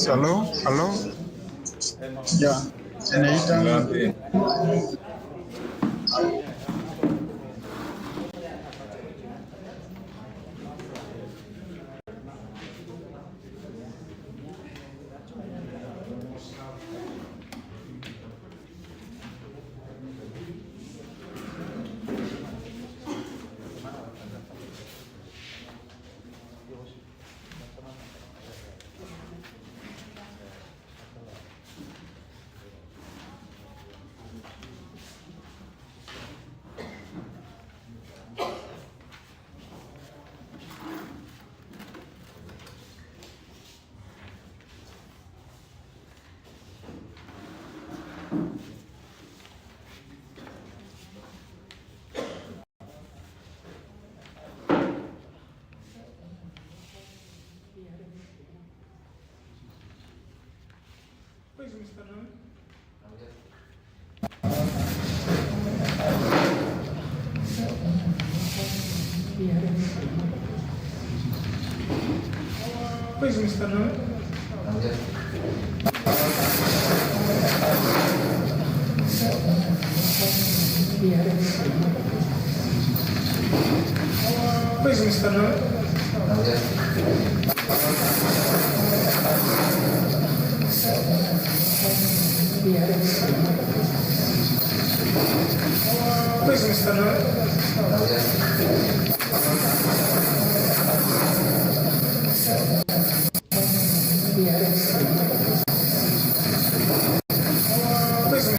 Hello, hello. Yeah, inaita Niambie. Please, Mr. John. Please, Mr. John. Please, Mr. John. Please, Mr. John. Please,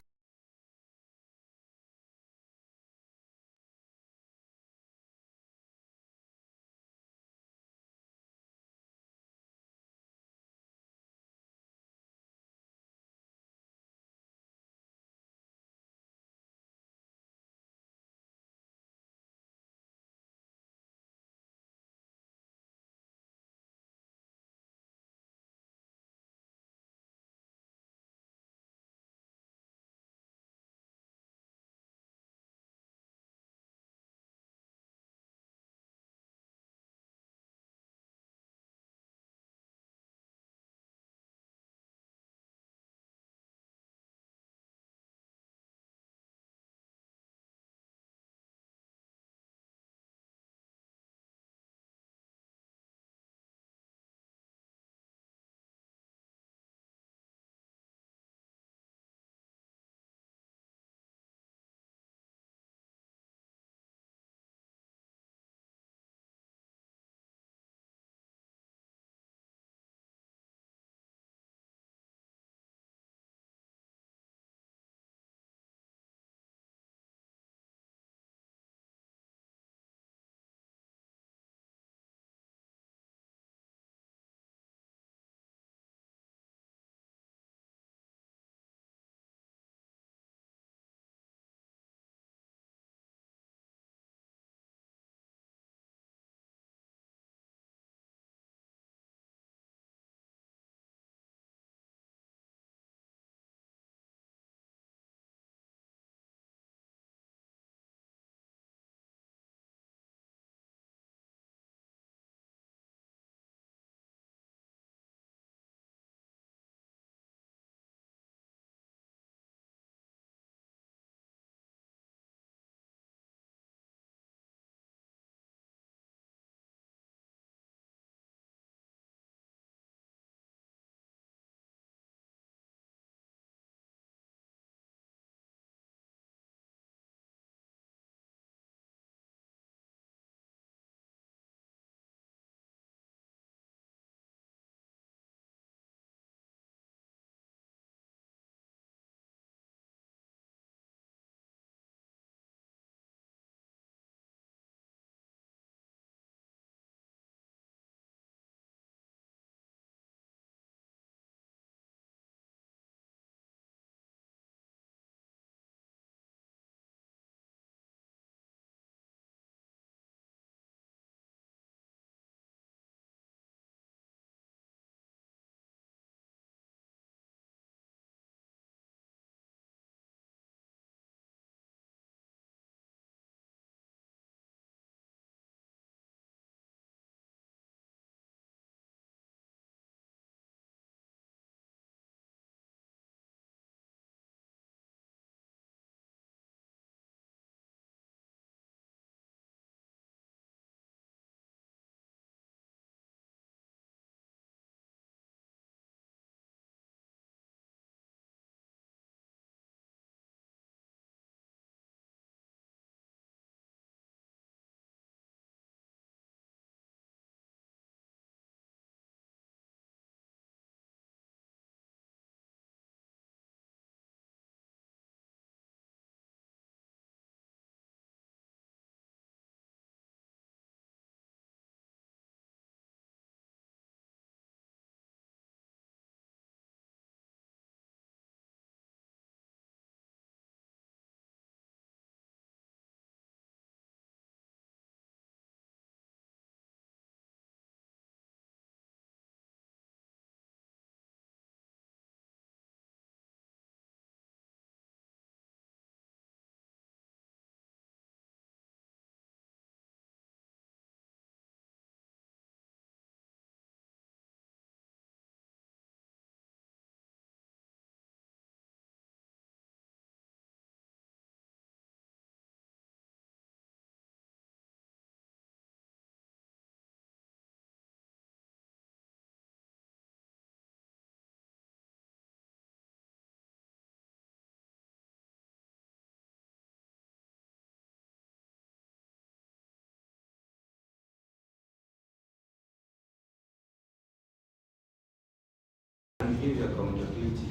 give the accountability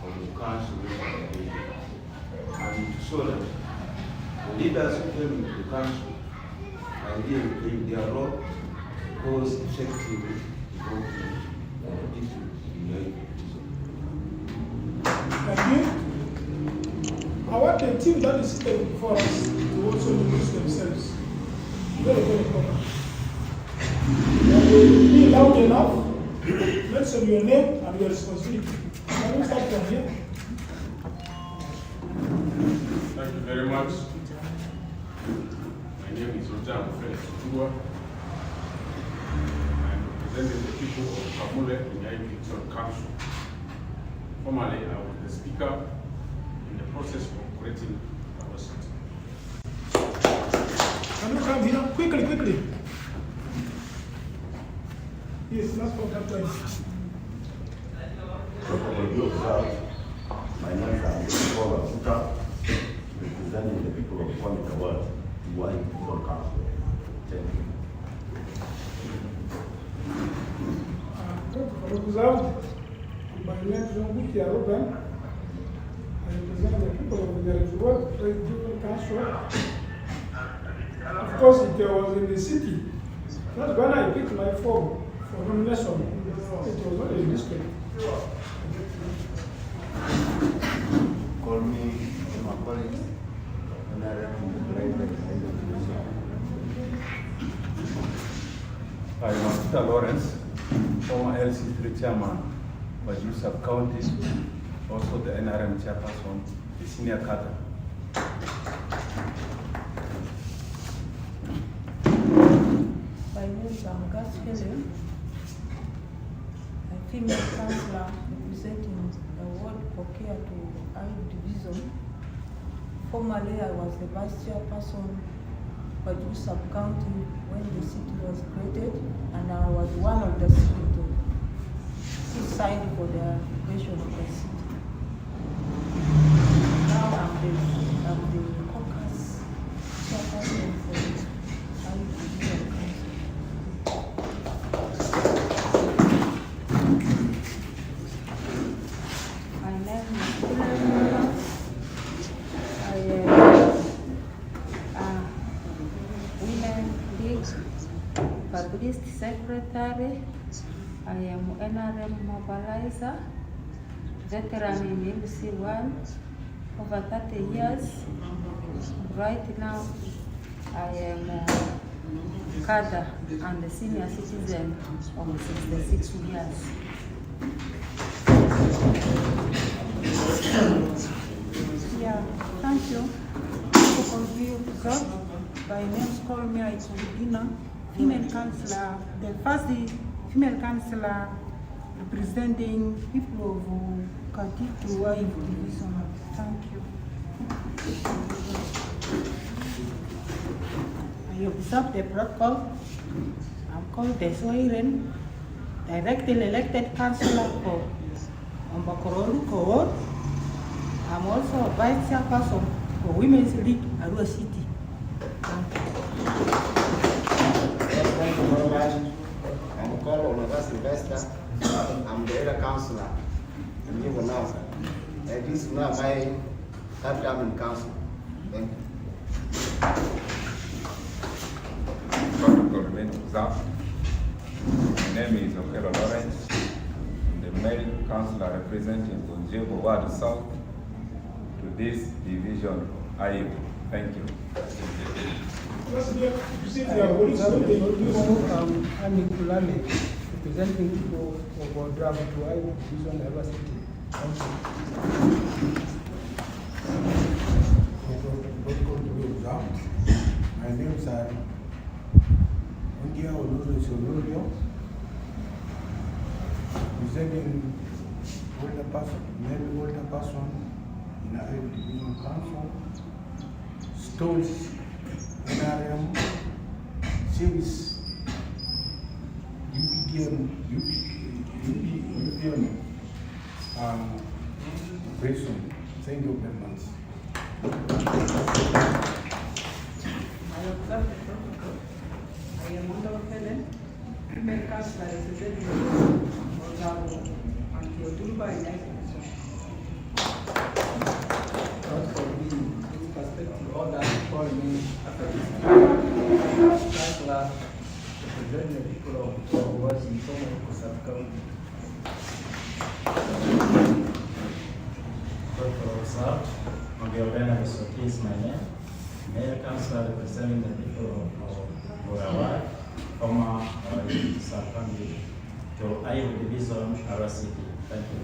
of the council and to show that the leaders who came into the council are here playing their role goes effectively involvement of people in the Thank you. I want the team that is sitting before us to also introduce themselves. Very, very important. Be loud enough. Mention your name and your responsibility. Can we start from here? Thank you very much. My name is Ojam Felix. I'm representing the people of Kamule in the AYIVU Council. Formerly, I was the speaker in the process of creating our city. Can you come here? Quickly, quickly. Yes, last one, Captain. My name is Paul Afuka, representing the people of Kwame Ward, AYIVU Council. Thank you. Observed by Jean-Luc Yaroban, I represent the people of the AYIVU Council. Of course, it was in the city. That's when I picked my form for nomination. It was not a district. Call me my colleagues, and I represent the I am Peter Lawrence, former LC3 chairman, Baju Sub-County, also the NRM chairperson, the senior cadre. My name is Gas Helen, a female councillor representing the ward Pokea to AYIVU Division. Formerly, I was the vice chairperson for Baju Sub-County when the city was created, and I was one of the signatories who signed for the creation of the city. Now I'm the caucus chairperson for AYIVU Division Council. My name is Hilary. I am Women League Publicity Secretary. I am NRM Mobilizer, veteran in MC1, over 30 years. Right now, I am cadre and a senior citizen of 66 years. Yeah, thank you. For view, God, by name call me Aitulina, female councillor, the first female councillor representing people of Katitu AYIVU Division. Thank you. I observe the protocol. I'm called the Soiren, directly elected councillor for Mbakororu Ward. I'm also a vice chairperson for Women's League Arua City. Thank you very much. I'm called Onagas Investor. I'm the area councillor. And you will now. This is now my third term in council. Thank you. Protocol remains observed. My name is Okelo Lawrence. I'm the male councillor representing Gonjego Ward South to this division of AYIVU. Thank you. I'm Nikulale, representing people of Odrav to AYIVU Division Arua City. Protocol to be observed. My name is India Olurio, representing older person, maybe older person in AYIVU Division Council, Stones, NRM, Civis, UPDM, Operation. Thank you very much. I observe the protocol. I am Wonderful Helen, female councillor representing Ogawa and On the organization is my name. Mayor Councilor representing the people of Borawai, former sub-county to AYIVU Division, our city. Thank you.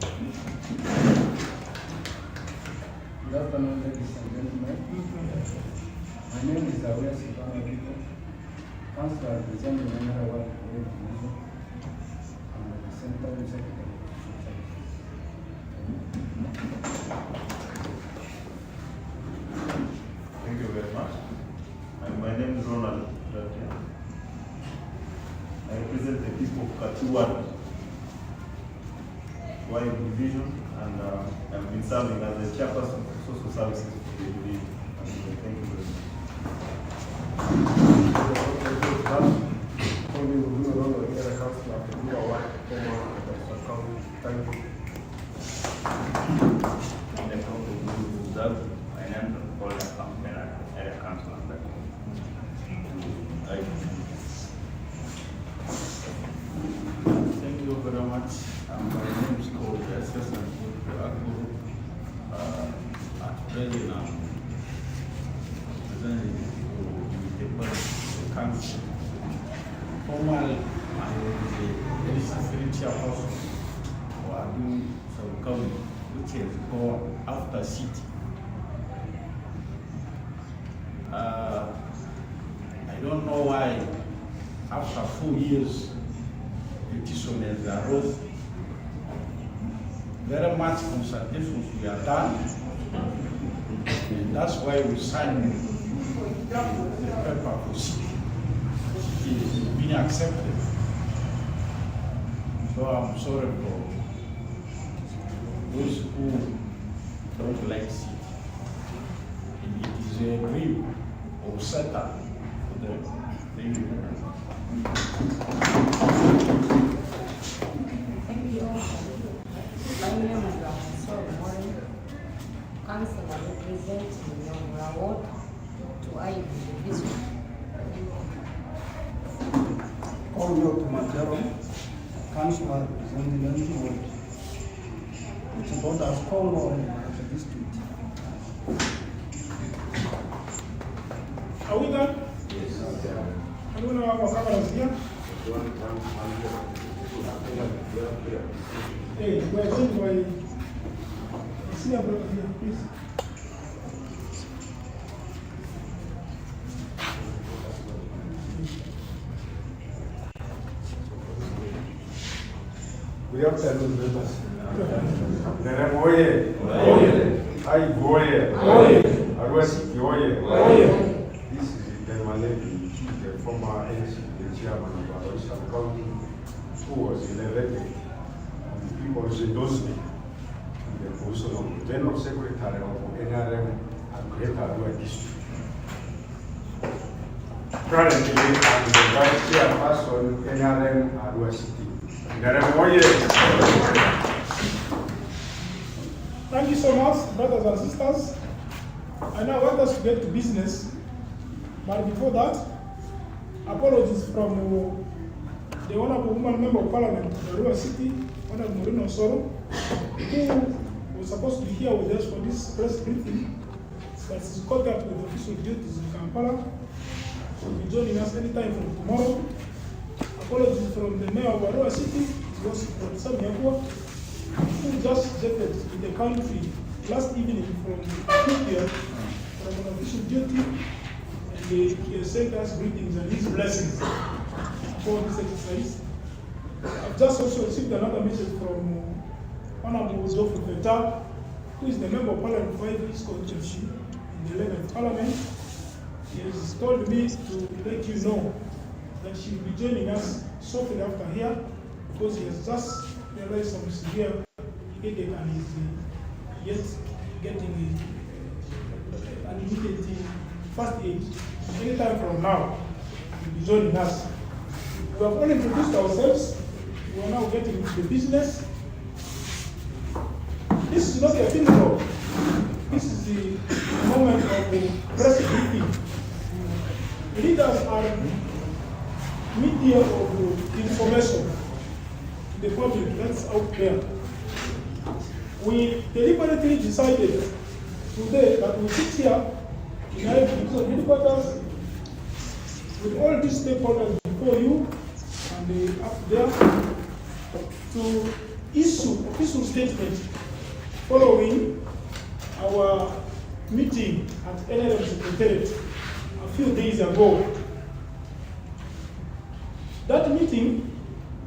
Good afternoon, ladies and gentlemen. My name is Awia Sipana Biko, Councilor representing the Borawai Division, and the Central Secretary. Thank you very much. And my name is Ronald. I represent the people of Katuan, AYIVU Division, and I've been serving as the chairperson of social services for the division. Thank you very Thank you very much. My name is called Assistant Aguru. At present, I'm presenting the council. Formerly, I was a security chairperson for Adu sub-county, which is born after city. I don't know why, after 4 years, petitioners arose. Very much consultations were done, and that's why we signed the paper for city. It is being accepted. So I'm sorry for those who don't like city. And it is a dream of Satan for them. Thank you. Thank you. My name is Sorry, Councilor representing your ward to AYIVU Division. Call to Majaro, Councilor representing the ward. It's about as call in the district. Are we done? Yes. I don't know how cameras here. Hey, we're going to see a brother here, please. Good afternoon, members. Nerem oye. AYIVU oye. Arwesi oye. This is Maleki, the former NC, chairman of our sub-county, who was elected. He was endorsed in the position of General Secretary of NRM and Greater Adua District. Currently, I'm the Vice Chairperson NRM Adua City. Thank you so much, brothers and sisters. I now want us to get to business. But before that, apologies from the Honorable Woman Member of Parliament of Arua City, Honorable Moreno Soro, who was supposed to be here with us for this press briefing, but is caught up with official duties in Kampala. She'll be joining us anytime from tomorrow. Apologies from the Mayor of Arua City, it was Professor Nyakwa, who just jetted in the country last evening from Ethiopia from an official duty. He has sent us greetings and his blessings for this exercise. I've just also received another message from Honorable Geoffrey Feta, who is the Member of Parliament for AYIVU East constituency in the 11th Parliament. He has told me to let you know that she will be joining us shortly after here because he has just realized some severe headache and is yet getting an immediate first aid. Anytime from now, he will be joining us. We have only introduced ourselves. We are now getting into the business. This is not a funeral. This is the moment of the press briefing. Leaders are media of information. the public that's out there. We deliberately decided today that we sit here in AYIVU headquarters with all these stakeholders before you and up there to issue official statement following our meeting at NRM Secretariat a few days ago. That meeting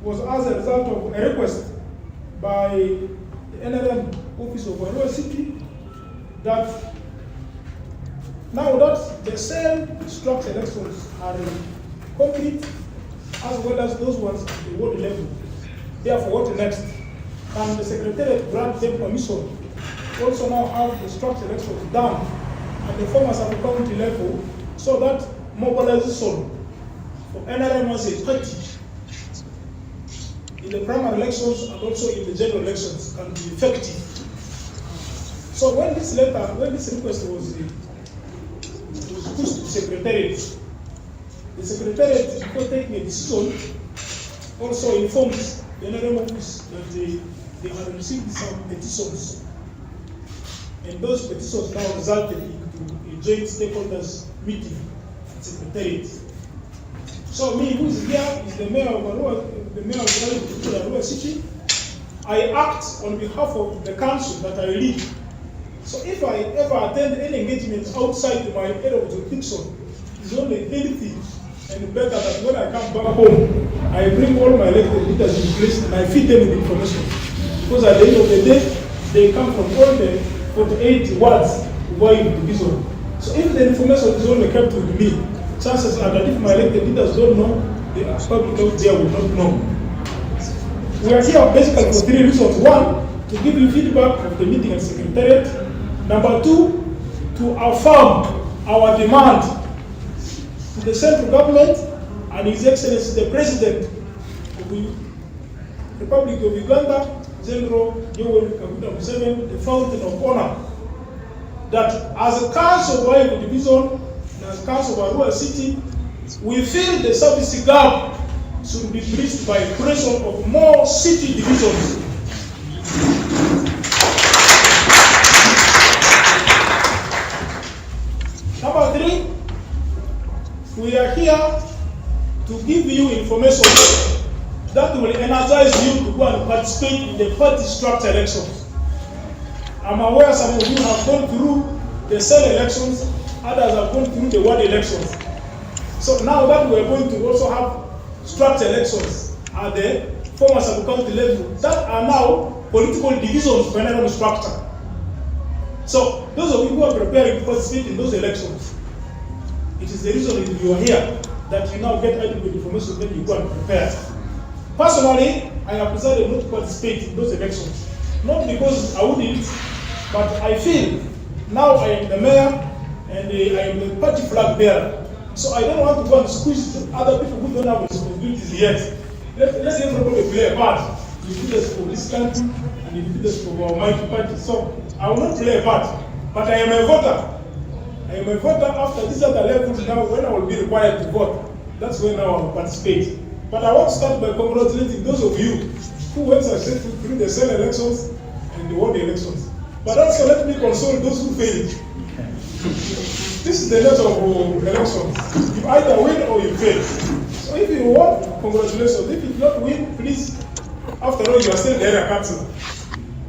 was as a result of a request by the NRM office of Arua City that now that the cell structure elections are complete, as well as those ones at the ward level, therefore what next? Can the Secretariat grant them permission also now have the structure elections done at the former sub-county level so that mobilization for NRM as a party in the primary elections and also in the general elections can be effective. So when this request was pushed to the Secretariat, the Secretariat, before taking a decision, also informed the NRM office that they had received some petitions. And those petitions now resulted into a joint stakeholders meeting at Secretariat. So me, who is here, is the mayor of Arua City. I act on behalf of the council that I lead. So if I ever attend any engagement outside my area of jurisdiction, it's only healthy and better that when I come back home, I bring all my elected leaders in place and I feed them with information. Because at the end of the day, they come from all the 48 wards of AYIVU division. So if the information is only kept with me, chances are that if my elected leaders don't know, the public out there will not know. We are here basically for three reasons. One, to give you feedback of the meeting at Secretariat. Number two, to affirm our demand to the central government and His Excellency the President of the Republic of Uganda, General Yoweri Kaguta Museveni, the Fountain of Honor, that as a council of AYIVU division and as council of Arua City, we feel the service gap should be bridged by creation of more city divisions. Number three, we are here to give you information that will energize you to go and participate in the party structure elections. I'm aware some of you have gone through the cell elections, others have gone through the ward elections. So now that we are going to also have structure elections at the former sub-county level that are now political divisions for NRM structure. So those of you who are preparing to participate in those elections, it is the reason you are here that you now get adequate information that you go and prepare. Personally, I have decided not to participate in those elections. Not because I wouldn't, but I feel now I am the mayor and I am the party flag bearer. So I don't want to go and squeeze other people who don't have responsibilities yet. Let everybody play a part. You do this for this country and you do this for our mighty party. So I will not play a part, but I am a voter. I am a voter after these other levels now when I will be required to vote. That's when now I will participate. But I want to start by congratulating those of you who went successfully through the cell elections and the ward elections. But also let me console those who failed. This is the nature of elections. You either win or you fail. So if you won, congratulations. If you don't win, please, after all, you are still the area councillor.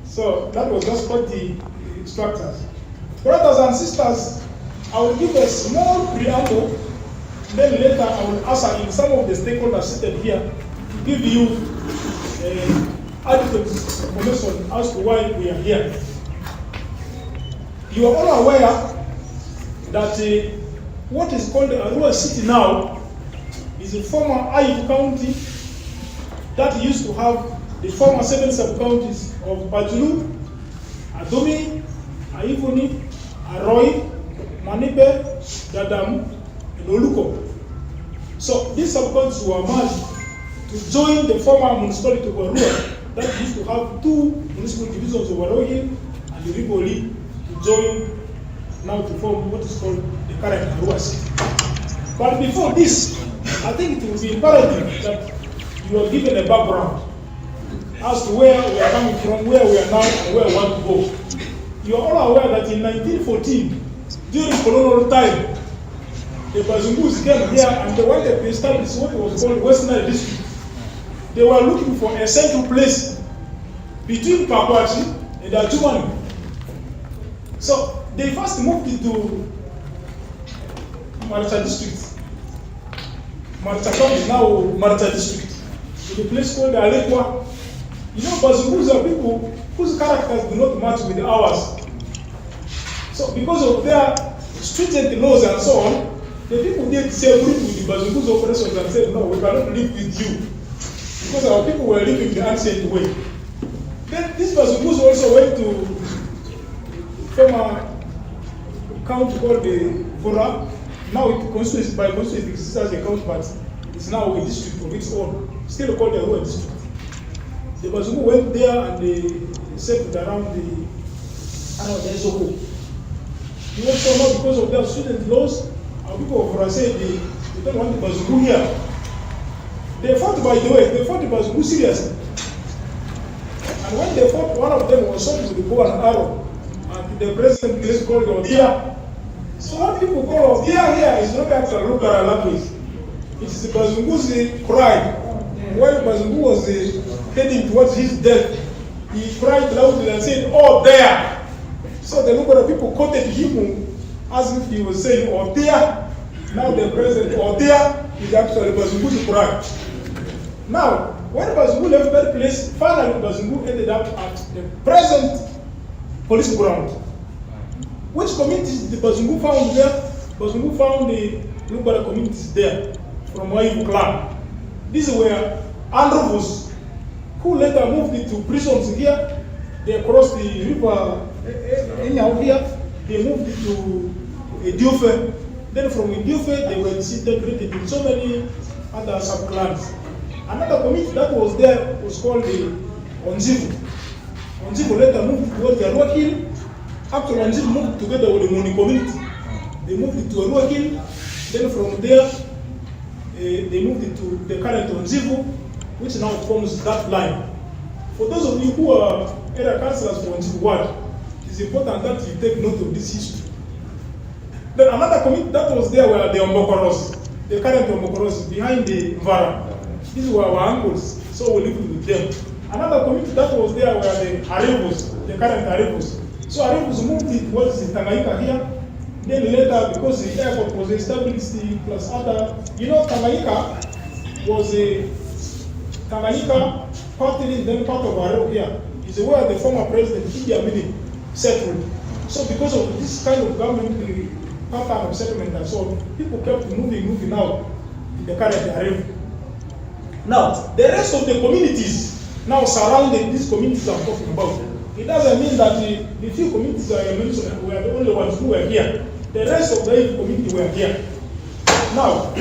So that was just what the instructors. Brothers and sisters, I will give a small preamble. Then later I will answer in some of the stakeholders seated here to give you adequate information as to why we are here. You are all aware that what is called Arua City now is a former AYIVU county that used to have the former 7 sub-counties of Bajulu, Adumi, Ayivuni, Aroi, Manipe, Dadam, and Oluko. So these sub-counties were merged to join the former municipality of Arua that used to have 2 municipal divisions of Aroi and Riboli to join now to form what is called the current Arua City. But before this, I think it will be imperative that you are given a background as to where we are coming from, where we are now, and where we want to go. You are all aware that in 1914, during colonial time, the Bazungus came here and they wanted to establish what was called Western District. They were looking for a central place between Pakwati and Ajumani. So they first moved into Marata District. Marata County is now Marata District. In a place called Alekwa. You know, Bazungus are people whose characters do not match with ours. So because of their stringent laws and so on, the people did disagree with the Bazungus operations and said, no, we cannot live with you. Because our people were living the ancient way. Then this Bazungus also went to from a county called the Fora. Now it constitutes by constitution it exists as a county, but it's now a district of its own, still called the Rural District. The Bazungu went there and they settled around the Ezoko. You also know because of their student laws, our people of Fora said they don't want the Bazungu here. They fought, by the way, they fought the Bazungu seriously. And when they fought, one of them was shot with a bow and arrow at the present place called Odia. So what people call Odia here is not actually local language. It is the Bazungu's cry. While Bazungu was heading towards his death, he cried loudly and said, "Oh, there!" So the local people quoted him as if he was saying, "Oh, there!" Now the present "Oh, there" is actually Bazungu's cry. Now, when Bazungu left that place, finally Bazungu ended up at the present police ground. Which communities did the Bazungu found there? Bazungu found the Lubara communities there from AYIVU clan. These were Androvos, who later moved into prisons here. They crossed the river anyhow here. They moved into Idiofe. Then from Idiofe, they were disintegrated in so many other sub-clans. Another community that was there was called the Onzivu. Onzivu later moved towards the Arua Hill. After Onzivu moved together with the Moni community. They moved into Arua Hill. Then from there, they moved into the current Onzivu, which now forms that line. For those of you who are area councillors for Onzivu Ward, it is important that you take note of this history. Then another community that was there were the Ombokoros, the current Ombokoros behind the Mvara. These were our uncles, so we lived with them. Another community that was there were the AYIVUs, the current AYIVUs. So AYIVUs moved towards the Tanganyika here. Then later, because the airport was established, plus other, you know, Tanganyika was a Tanganyika partly then part of Arua here. Is where the former president Idi Amin settled. So because of this kind of government pattern of settlement and so on, people kept moving out in the current AYIVU. Now, the rest of the communities now surrounding these communities I'm talking about, it doesn't mean that the few communities I mentioned were the only ones who were here. The rest of the community were here. Now,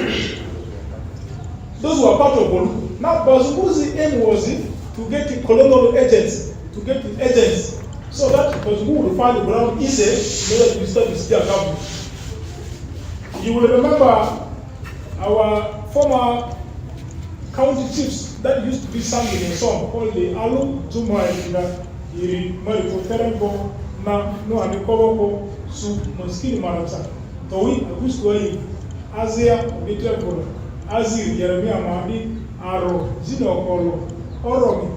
those were part of Bolu. Now, Bazungu's aim was to get colonial agents, so that Bazungu would find the ground easy in order to establish their government. You will remember our former county chiefs that used to be sung in a song called the Alu Juma Iri Mariko Terengo Na No Amikoko Su Moskini Marata. Towi Agusto Asia Vitrebolo Azir Jeremiah Mahdi Aro Zino Kolo Oromi.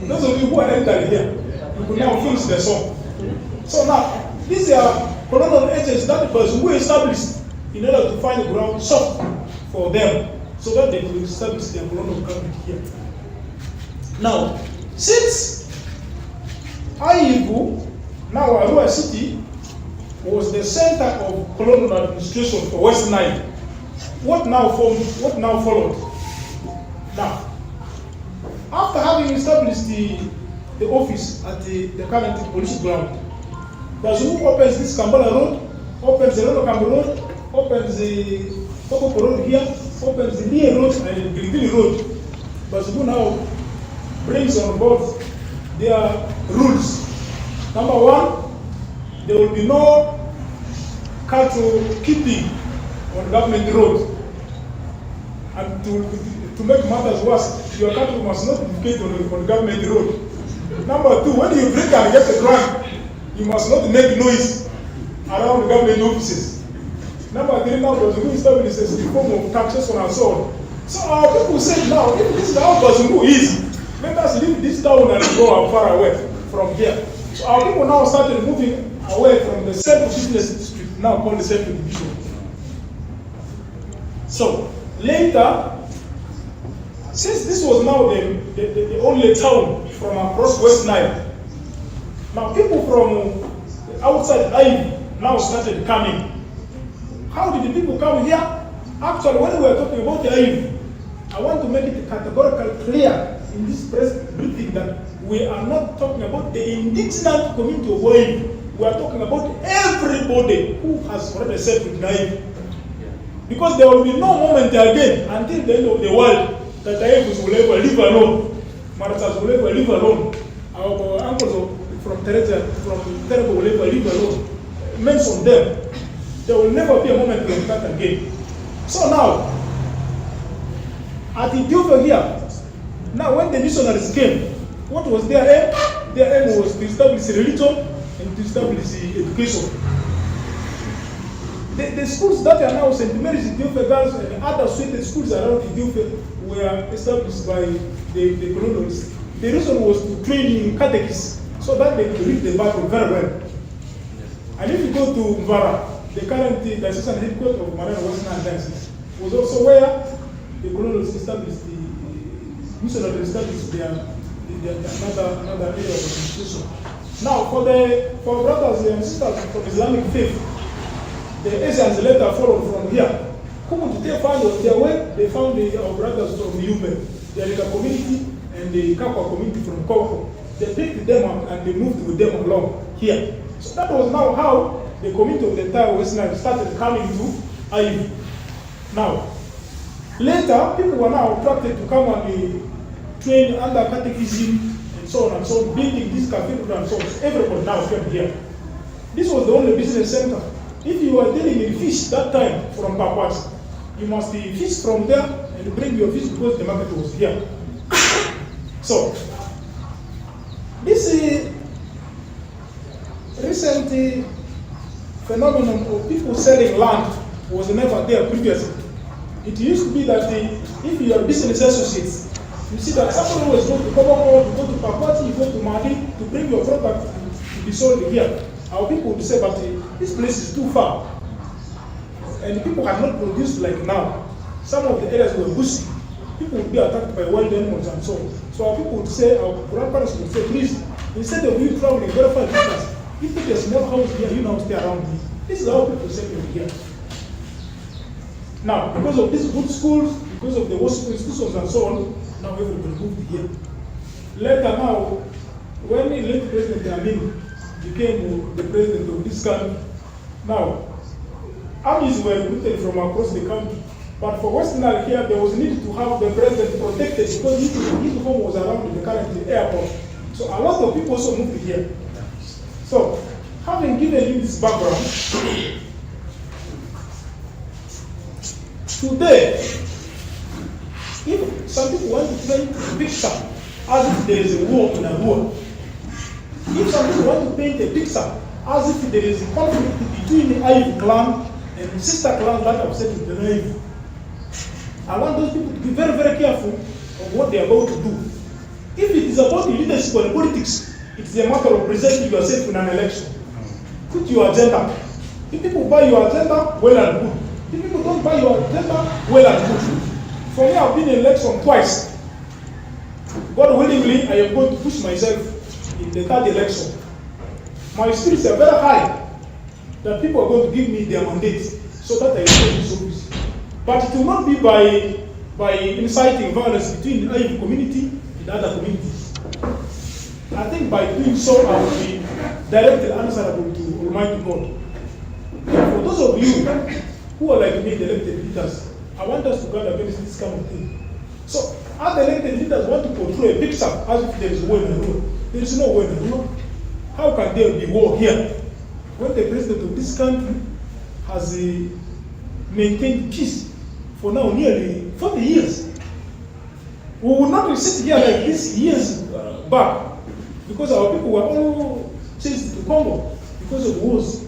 Those of you who are entered here, you could now finish the song. So now, these are colonial agents that the person who established in order to find the ground soft for them, so that they could establish their colonial government here. Now, since AYIVU, now Arua City, was the center of colonial administration for West Nile, what now followed? Now, after having established the office at the current police ground, Bazungu opens this Kambala Road, opens the Rono Kambu Road, opens the Kokoko Road here, opens the Nia Road and the Gilgili Road. Bazungu now brings on board their rules. Number one, there will be no cattle keeping on government road until to make matters worse, your country must not defecate on government road. Number two, when you drink and get a grant, you must not make noise around the government offices. Number three, now Bazungu establishes the form of taxation and so on. So our people say now, if this is how Bazungu is, let us leave this town and go far away from here. So our people now started moving away from the central business district, now called the central division. So later, since this was now the only town from across West Nile, now people from outside AYIVU now started coming. How did the people come here? Actually, when we are talking about the AYIVU, I want to make it categorically clear in this press briefing that we are not talking about the indigenous community of AYIVU. We are talking about everybody who has already settled in AYIVU. Because there will be no moment again until the end of the world that AYIVUs will ever live alone. Marathas will ever live alone. Our uncles from Terebo will ever live alone. Mention them. There will never be a moment like that again. So now, at Ethiopia here, now when the missionaries came, what was their aim? Their aim was to establish religion and to establish education. The schools that are now St. Mary's Ethiopia Girls and other suited schools around Ethiopia were established by the colonialists. The reason was to train in catechists so that they could read the Bible very well. And if you go to Mvara, the current diocesan headquarters of Marian Western Diocese was also where the colonialists established the missionaries established their another area of administration. Now, for brothers and sisters from Islamic faith, the Asians later followed from here. Who did they find on their way? They found our brothers from Yube, the Rika community and the Kakwa community from Koko. They picked them up and they moved with them along here. So that was now how the community of the entire West Nile started coming to AYIVU. Now, later, people were now attracted to come and train under catechism and so on and so on, building this cathedral and so on. Everybody now came here. This was the only business center. If you were dealing in fish that time from Papuas, you must fish from there and bring your fish because the market was here. So, this recent phenomenon of people selling land was never there previously. It used to be that if you are business associates, you see that somebody always go to Koboko, you go to Papuati, you go to Mali to bring your product to be sold here. Our people would say, but this place is too far. And people had not produced like now. Some of the areas were bushy. People would be attacked by wild animals and so on. So our people would say, our grandparents would say, please, instead of you traveling very far distance, if there's a small house here, you now stay around me. This is how people settle here. Now, because of these good schools, because of the worship institutions and so on, now everybody moved here. Later now, when the late President Amin became the president of this country, now, armies were recruited from across the country. But for Western Nile here, there was need to have the president protected because his home was around the current airport. So a lot of people also moved here. So, having given you this background, today, if some people want to paint a picture as if there is a war in a war, if some people want to paint a picture as if there is a conflict between the AYIVU clan and the sister clans that have settled the AYIVU, I want those people to be very, very careful of what they are about to do. If it is about leadership and politics, it is a matter of presenting yourself in an election. Put your agenda. If people buy your agenda, well and good. If people don't buy your agenda, well and good. For me, I've been in election twice. God willingly, I am going to push myself in the third election. My spirits are very high that people are going to give me their mandates so that I can this office. But it will not be by inciting violence between the AYIVU community and other communities. I think by doing so, I will be directly answerable to Almighty God. For those of you who are like me, the elected leaders, I want us to guard against this kind of thing. So, as the elected leaders want to portray a picture as if there is war in the world, there is no war in the world. How can there be war here when the president of this country has maintained peace for now nearly 40 years? We would not sit here like this years back, because our people were all chased to Congo because of wars.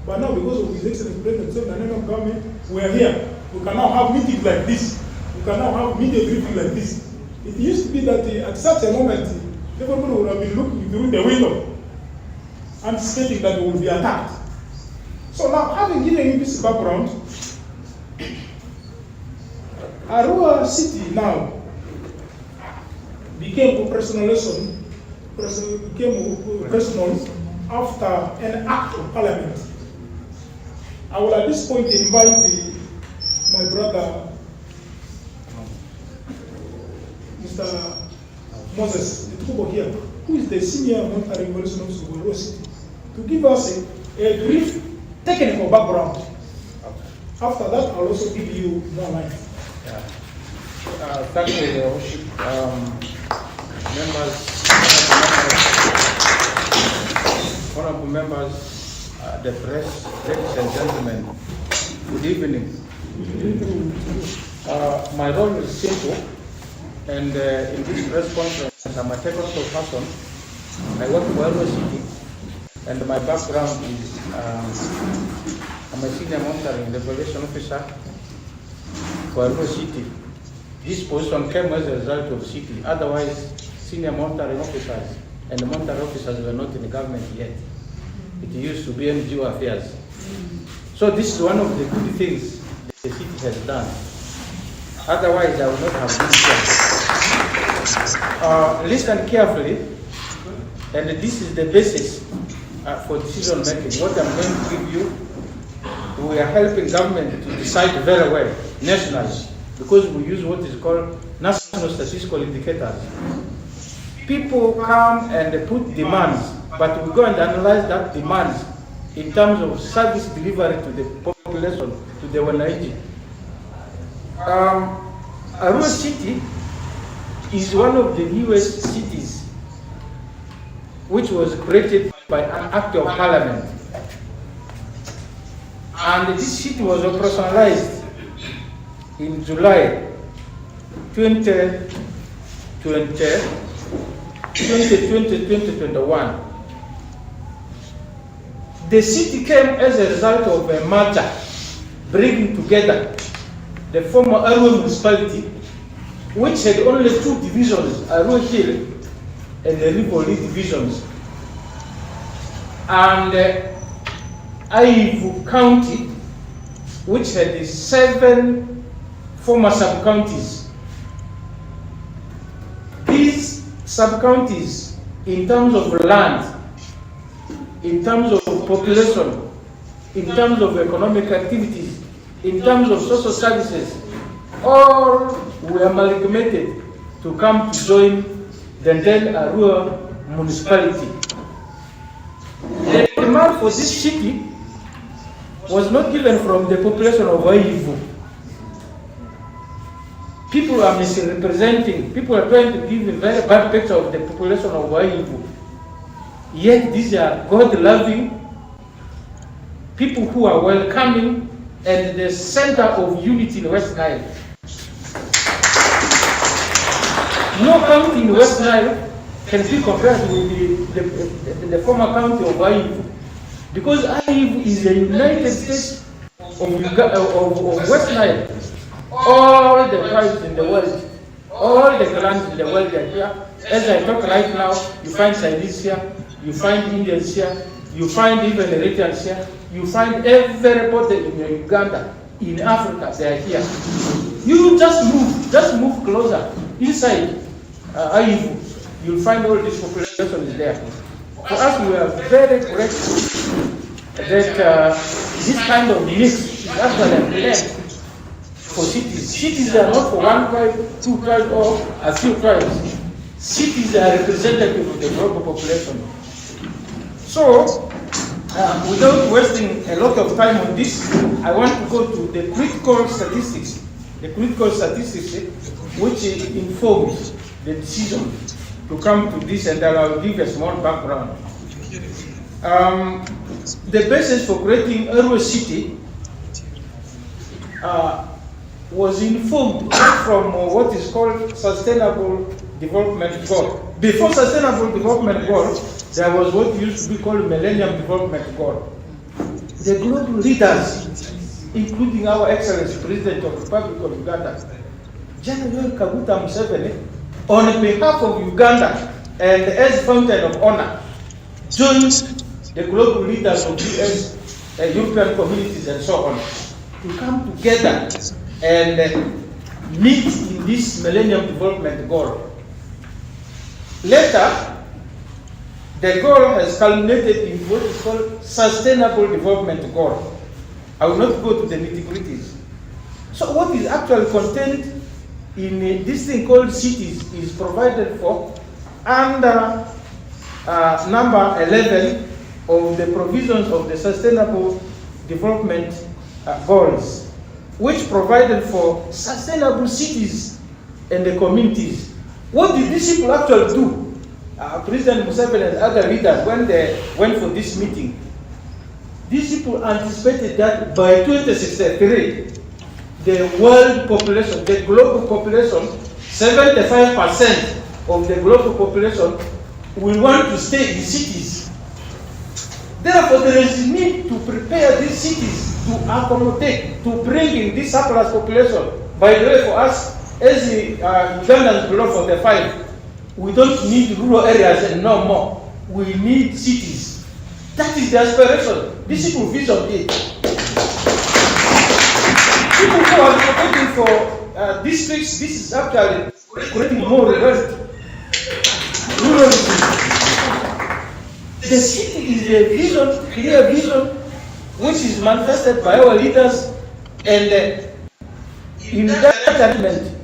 But now, because of His Excellency President President government, we are here. We can now have meetings like this. We can now have media briefing like this. It used to be that at such a moment, everyone would have been looking through the window and stating that we will be attacked. So now, having given you this background, Arua City now became operational after an act of parliament. I will at this point invite my brother, Mr. Moses here, who is the senior monitoring evaluation officer of Arua City, to give us a brief technical background. After that, I'll also give you more light. Thank you, Your Worship. Honorable members, the press, ladies and gentlemen, good evening. My role is simple, and in this press conference, I'm a technical person. I work for Arua City, and my background is I'm a senior monitoring evaluation officer for Arua City. This position came as a result of city. Otherwise, senior monitoring officers and the monitoring officers were not in the government yet. It used to be NGO affairs. So this is one of the good things the city has done. Otherwise, I would not have been here. Listen carefully, and this is the basis for decision making. What I'm going to give you, we are helping government to decide very well nationally, because we use what is called national statistical indicators. People come and they put demands, but we go and analyze that demands in terms of service delivery to the population, to the Wananchi. Arua City is one of the newest cities which was created by an act of parliament. And this city was operationalized in July 2021. The city came as a result of a merger, bringing together the former Arua municipality, which had only two divisions, Arua Hill and the Rivoli divisions, and AYIVU County, which had 7 former sub-counties. These sub-counties, in terms of land, in terms of population, in terms of economic activities, in terms of social services, all were amalgamated to come to join the then Arua municipality. The demand for this city was not given from the population of AYIVU. People are misrepresenting, people are trying to give a very bad picture of the population of AYIVU. Yet these are God-loving people who are welcoming and the center of unity in West Nile. No county in West Nile can be compared with the former county of AYIVU, because AYIVU is the United States of West Nile. All the tribes in the world, all the clans in the world are here. As I talk right now, you find Chinese here, you find Indians here, you find even Eritreans here, you find everybody in Uganda, in Africa, they are here. You just move closer, inside AYIVU, you'll find all this population is there. For us, we are very grateful that this kind of mix is actually blend for cities. Cities are not for one tribe, two tribes, or a few tribes. Cities are representative of the global population. So, without wasting a lot of time on this, I want to go to the critical statistics. The critical statistics which informs the decision to come to this, and I'll give a small background. The basis for creating Arua City was informed from what is called Sustainable Development Goal. Before Sustainable Development Goal, there was what used to be called Millennium Development Goal. The global leaders, including our Excellency President of the Republic of Uganda, General Kaguta Museveni, on behalf of Uganda and as fountain of honor, joined the global leaders of US, European communities and so on, to come together and meet in this Millennium Development Goal. Later, the goal has culminated in what is called Sustainable Development Goal. I will not go to the nitty-gritties. So what is actually contained in this thing called cities is provided for under number 11 of the provisions of the Sustainable Development Goals, which provided for sustainable cities and the communities. What did these people actually do? President Museveni and other leaders, when they went for this meeting, these people anticipated that by 2063, the world population, the global population, 75% of the global population will want to stay in cities. Therefore, there is a need to prepare these cities to accommodate, to bring in this surplus population. By the way, for us, as the Ugandans below 45, we don't need rural areas and no more. We need cities. That is the aspiration. These people vision it. People who are advocating for districts, this is actually creating more rurality. The city is a vision, clear vision, which is manifested by our leaders, and in that document,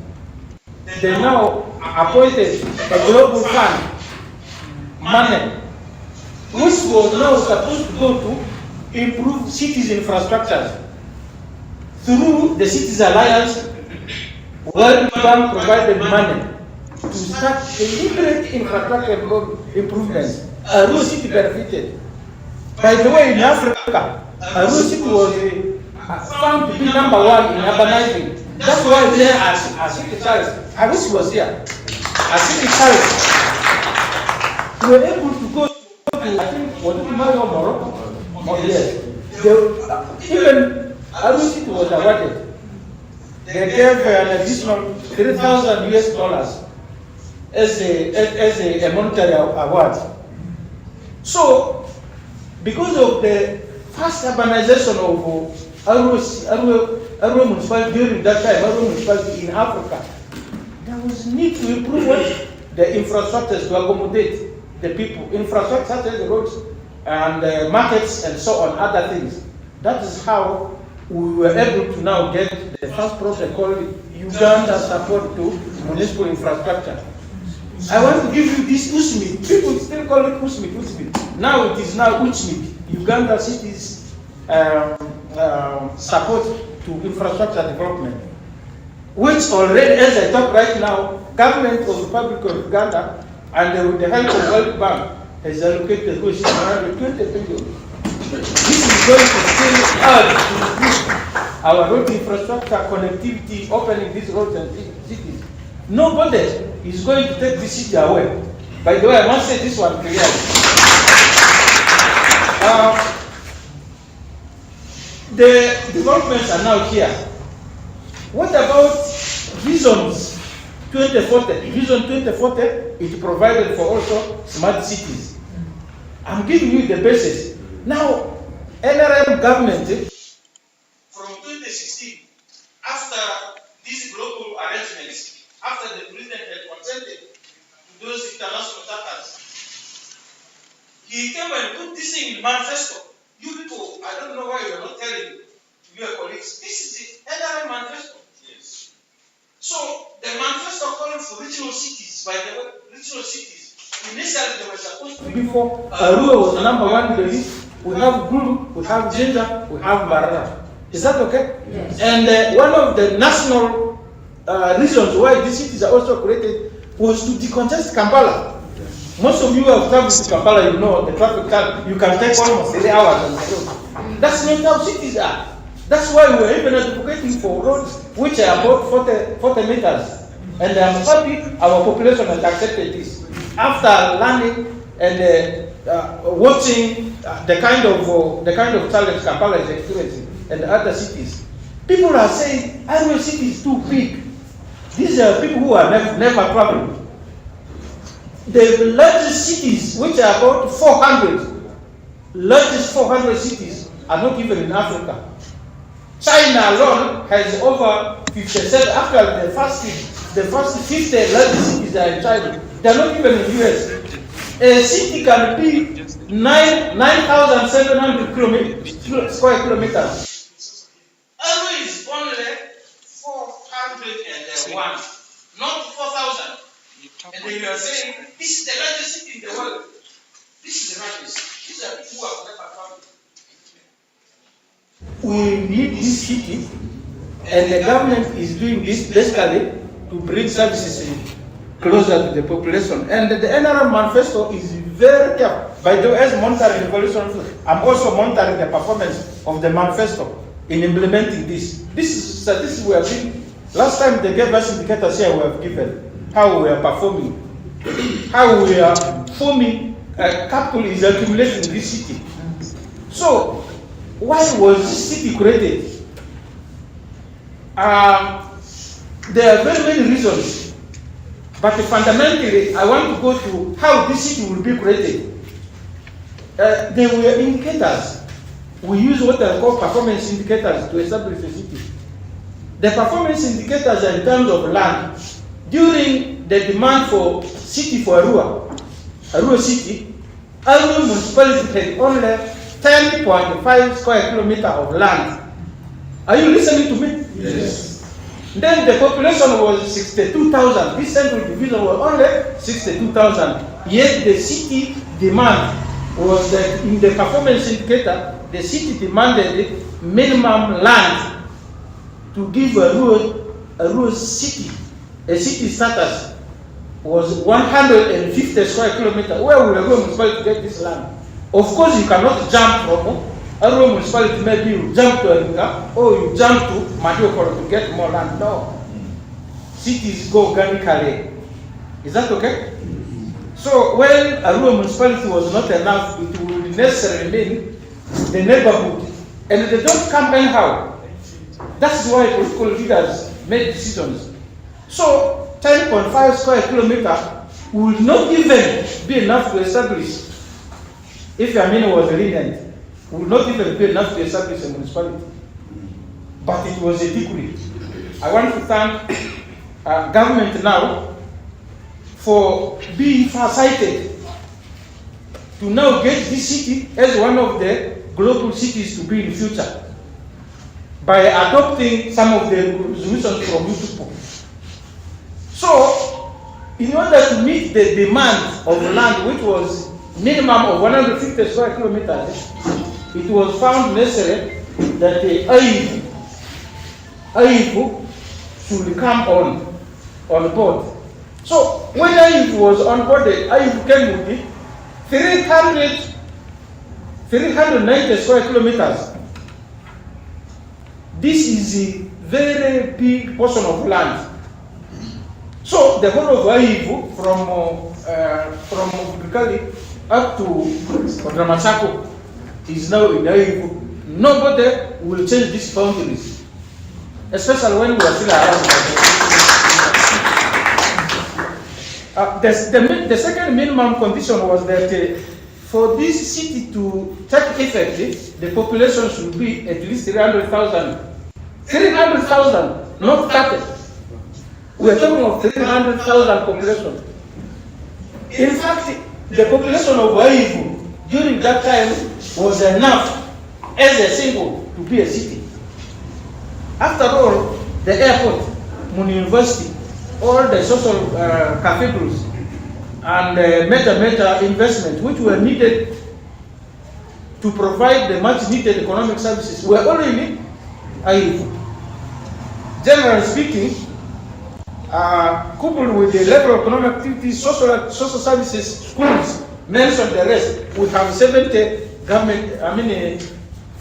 they now appointed a global fund, money, which was now supposed to go to improve cities' infrastructures. Through the Cities Alliance, World Bank provided money to start deliberate infrastructure improvements. Aru City benefited. By the way, in Africa, Aru City was found to be number 1 in urbanizing. That's why there are City Charles. I wish he was here. As City Charles, we were able to go to, I think, was it Mali or Morocco? Oh, yes. Even Aru City was awarded. They gave an additional $3,000 as a monetary award. So, because of the fast urbanization of Aru municipality during that time, Aru municipality in Africa, there was need to improve the infrastructures to accommodate the people. Infrastructure such as the roads and markets and so on, other things. That is how we were able to now get the first project called Uganda Support to Municipal Infrastructure. I want to give you this USMID. People still call it USMID. Now it is now USMID, Uganda Cities Support to Infrastructure Development, which already, as I talk right now, government of the Republic of Uganda and with the help of World Bank has allocated around 20 billion. This is going to still add to improve our road infrastructure, connectivity, opening these roads and cities. Nobody is going to take this city away. By the way, I must say this one clearly. The developments are now here. What about visions 2040? Vision 2040 is provided for also smart cities. I'm giving you the basis. Now, NRM government, from 2016, after these global arrangements, after the president had consented to those international charters, he came and put this in manifesto. You people, I don't know why you're not telling your colleagues, this is the NRM manifesto. Yes. So, the manifesto calling for regional cities, by the way, regional cities. Initially, they were supposed to be before Arua was number 1 in the list. We have Gulu, we have Jinja, we have Marara. Is that okay? Yes. And one of the national reasons why these cities are also created was to decongest Kampala. Yes. Most of you have traveled to Kampala, you know the traffic time. You can take almost 3 hours on the road. That's not how cities are. That's why we're even advocating for roads which are about 40 meters. And I'm happy our population has accepted this. After learning and watching the kind of challenge Kampala is experiencing and other cities, people are saying, Arua city is too big. These are people who are never traveled. The largest cities, which are about 400, largest 400 cities are not even in Africa. China alone has over 57. After the first 50 largest cities are in China. They are not even in the US. A city can be 9,700 square kilometers. Arua is only 401, not 4,000. And then you are saying, this is the largest city in the world. This is the largest. These are people who have never traveled. We need this city, and the government is doing this basically to bring services closer to the population. And the NRM manifesto is very careful. By the way, as monitoring evolution, I'm also monitoring the performance of the manifesto in implementing this. This is statistics we have been. Last time they gave us indicators here, we have given how we are performing, how we are forming capital is accumulating in this city. So, why was this city created? There are very many reasons, but fundamentally, I want to go to how this city will be created. There were indicators. We use what are called performance indicators to establish a city. The performance indicators are in terms of land. During the demand for city for Arua city, Arua municipality had only 10.5 square kilometers of land. Are you listening to me? Yes. Then the population was 62,000. This central division was only 62,000. Yet the city demand was that in the performance indicator, the city demanded minimum land to give Arua city a city status was 150 square kilometers. Where will Arua municipality get this land? Of course, you cannot jump from Arua municipality. Maybe you jump to Aringa or you jump to Madiokoro to get more land. No. Cities go organically. Is that okay? So when Arua municipality was not enough, it would necessarily mean the neighborhood. And they don't come anyhow. That's why political leaders made decisions. So 10.5 square kilometers would not even be enough to establish, if Yamina was lenient, would not even be enough to establish a municipality. But it was a decree. I want to thank government now for being farsighted to now get this city as one of the global cities to be in the future by adopting some of the resolutions from YouTube. So, in order to meet the demand of land, which was minimum of 150 square kilometers, it was found necessary that the AYIVU should come on board. So, when AYIVU was on board, AYIVU came with it 390 square kilometers. This is a very big portion of land. So the whole of AYIVU from Bukali up to Ramachako is now in AYIVU. Nobody will change these boundaries, especially when we are still around. The second minimum condition was that for this city to take effect, the population should be at least 300,000. 300,000, not 30. We are talking of 300,000 population. In fact, the population of AYIVU during that time was enough as a single to be a city. After all, the airport, Muni University, all the social cathedrals, and major investments which were needed to provide the much needed economic services were already in AYIVU. Generally speaking, coupled with the level of economic activity, social services, schools, mentioned the rest, we have 70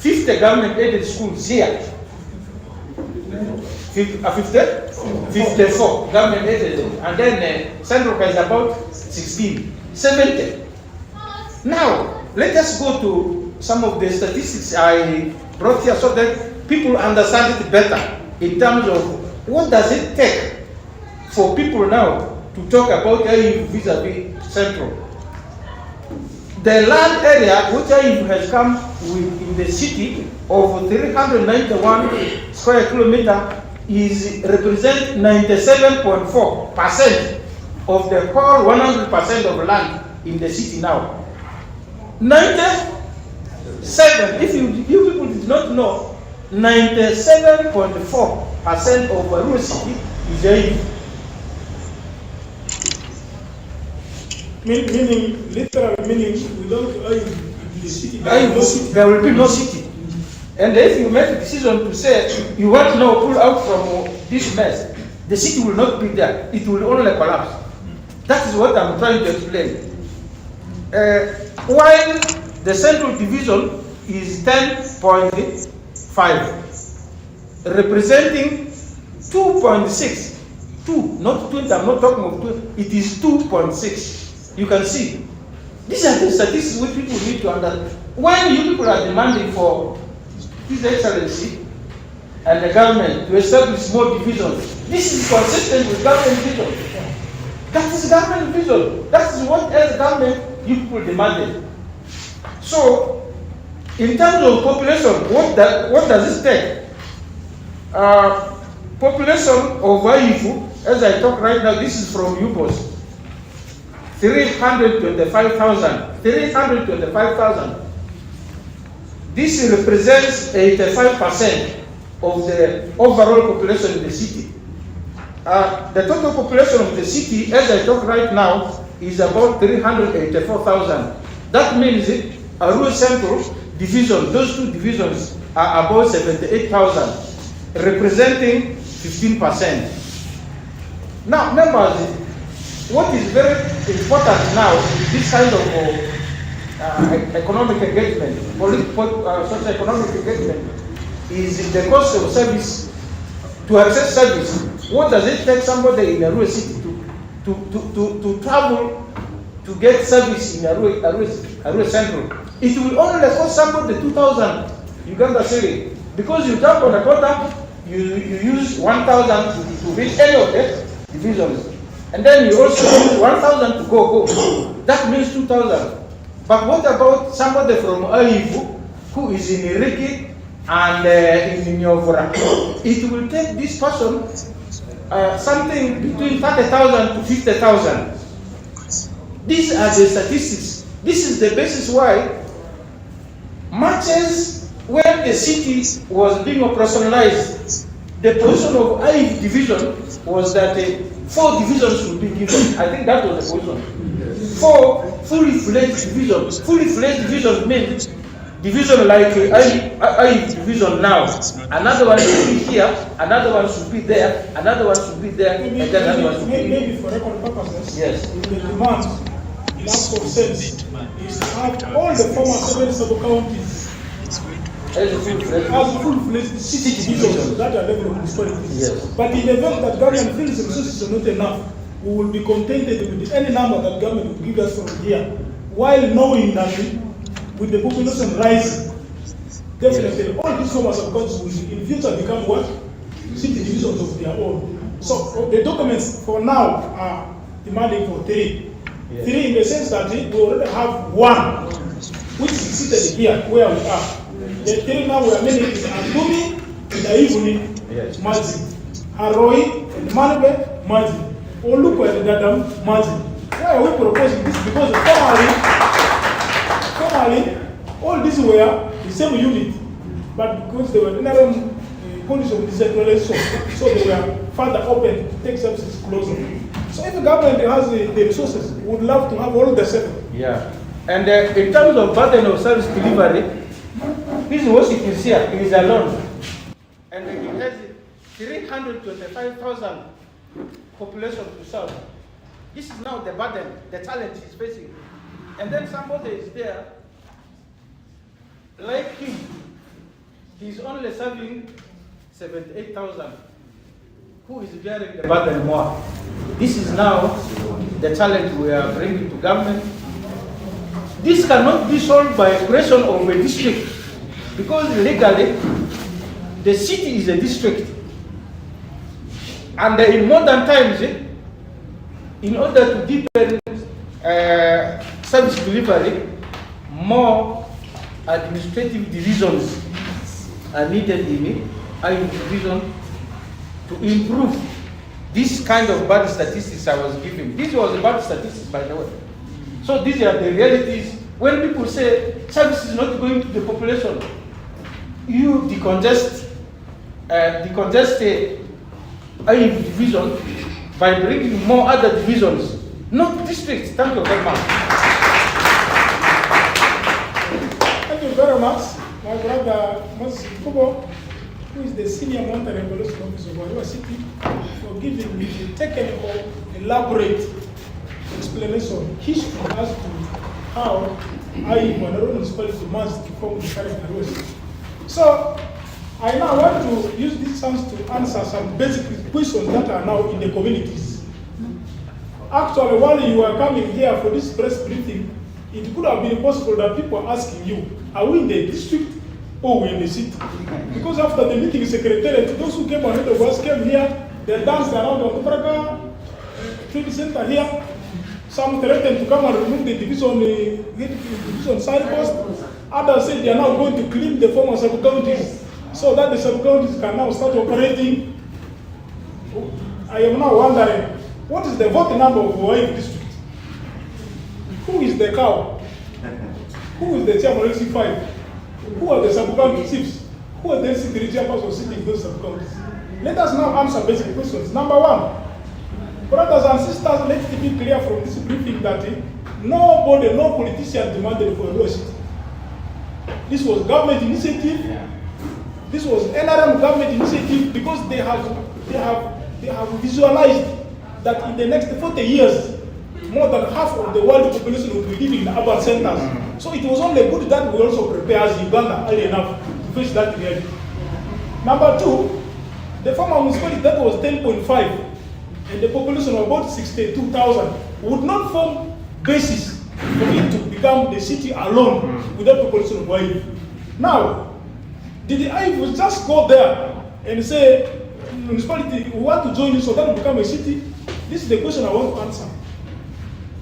50 government-aided schools here. 54 government-aided, and then Central is about 16, 70. Now, let us go to some of the statistics I brought here so that people understand it better in terms of what does it take for people now to talk about AYIVU vis-a-vis Central. The land area which AYIVU has come with in the city of 391 square kilometer is represent 97.4% of the whole 100% of land in the city now. 97, if you people did not know, 97.4% of a rural city is AYIVU. Meaning, literal meaning, without AYIVU, the city, there will be no city. And if you make a decision to say you want to now pull out from this mess, the city will not be there. It will only collapse. That is what I'm trying to explain. While the central division is 10.5, representing 2.6. 2, not 20, I'm not talking of 2, it is 2.6. You can see. These are the statistics which people need to understand. When you people are demanding for His Excellency and the government to establish more divisions, this is consistent with government vision. That is government vision. That is what as government you people demanded. So, in terms of population, what does it take? Population of AYIVU, as I talk right now, this is from UBOS. 325,000. This represents 85% of the overall population in the city. The total population of the city, as I talk right now, is about 384,000. That means Arua Central division, those two divisions are about 78,000, representing 15%. Now, members, what is very important now is this kind of economic engagement, socio-economic engagement, is the cost of service. To access service, what does it take somebody in a rural city to travel to get service in a rural central? It will only cost somebody 2,000 Uganda cedi, because you jump on a quota, you use 1,000 to reach any of the divisions. And then you also use 1,000 to go. That means 2,000. But what about somebody from AYIVU who is in Iriki and in Nyovora? It will take this person something between 30,000 to 50,000. These are the statistics. This is the basis why matches when the city was being operationalized, the position of AYIVU division was that 4 divisions would be given. I think that was the position. 4 fully fledged divisions. Fully fledged division means division like AYIVU division now. Another one should be here, another one should be there, another one should be there, and then another one should be here. Maybe for record purposes, yes. The demand in act of sense is to have all the former 7 sub-counties as full-fledged city divisions that are level of municipalities. Yes. But in the event that government feels the resources are not enough, we will be contented with any number that government will give us from here, while knowing that with the population rising, definitely all these former sub-counties will in future become what? City divisions of their own. So the documents for now are demanding for 3. Yes. 3 in the sense that we already have 1, which is seated here where we are. The 3 now we are meaning is Andumi and AYIVU Margin, Haroi and Manube Margin, Oluko and Dadam Margin. Why are we proposing this? Because formally, all these were the same unit, but because they were in a condition of decentralization, so they were further open to take services closer. So if the government has the resources, we would love to have all the 7. Yeah. And in terms of burden of service delivery, this is what you can see here. It is alone. And it has 325,000 population to serve. This is now the burden, the challenge he's facing. And then somebody is there, like him, he's only serving 78,000. Who is bearing the burden more? This is now the challenge we are bringing to government. This cannot be solved by creation of a district, because legally the city is a district. And in modern times, in order to deepen service delivery, more administrative divisions are needed in AYIVU division to improve this kind of bad statistics I was giving. These were the bad statistics, by the way. So these are the realities. When people say service is not going to the population, you decongest AYIVU division by bringing more other divisions, not districts. Thank you very much. Thank you very much, my brother Moses Kubo, who is the senior mountain evolution officer of Arua City, for giving me the technical, elaborate explanation, history as to how AYIVU and Arua municipality must form the current Arua City. So, I now want to use this chance to answer some basic questions that are now in the communities. Actually, while you were coming here for this press briefing, it could have been possible that people are asking you, are we in the district or we in the city? Because after the meeting secretariat, those who came ahead of us came here, they danced around the Kupraga Trade Center here. Some threatened to come and remove the division signpost. Others said they are now going to clean the former sub-counties so that the sub-counties can now start operating. I am now wondering, what is the vote number of AYIVU district? Who is the cow? Who is the chairman of LC5? Who are the sub-county chiefs? Who are the LC3 chairpersons sitting in those sub-counties? Let us now answer basic questions. Number one, brothers and sisters, let it be clear from this briefing that nobody, no politician demanded for Arua City. This was government initiative. This was NRM government initiative, because they have visualized that in the next 40 years, more than half of the world population will be living in urban centers. So it was only good that we also prepare as Uganda early enough to face that reality. Number two, the former municipality that was 10.5 and the population of about 62,000 would not form basis for it to become the city alone with that population of AYIVU. Now, did the AYIVU just go there and say, municipality, we want to join you so that will become a city? This is the question I want to answer.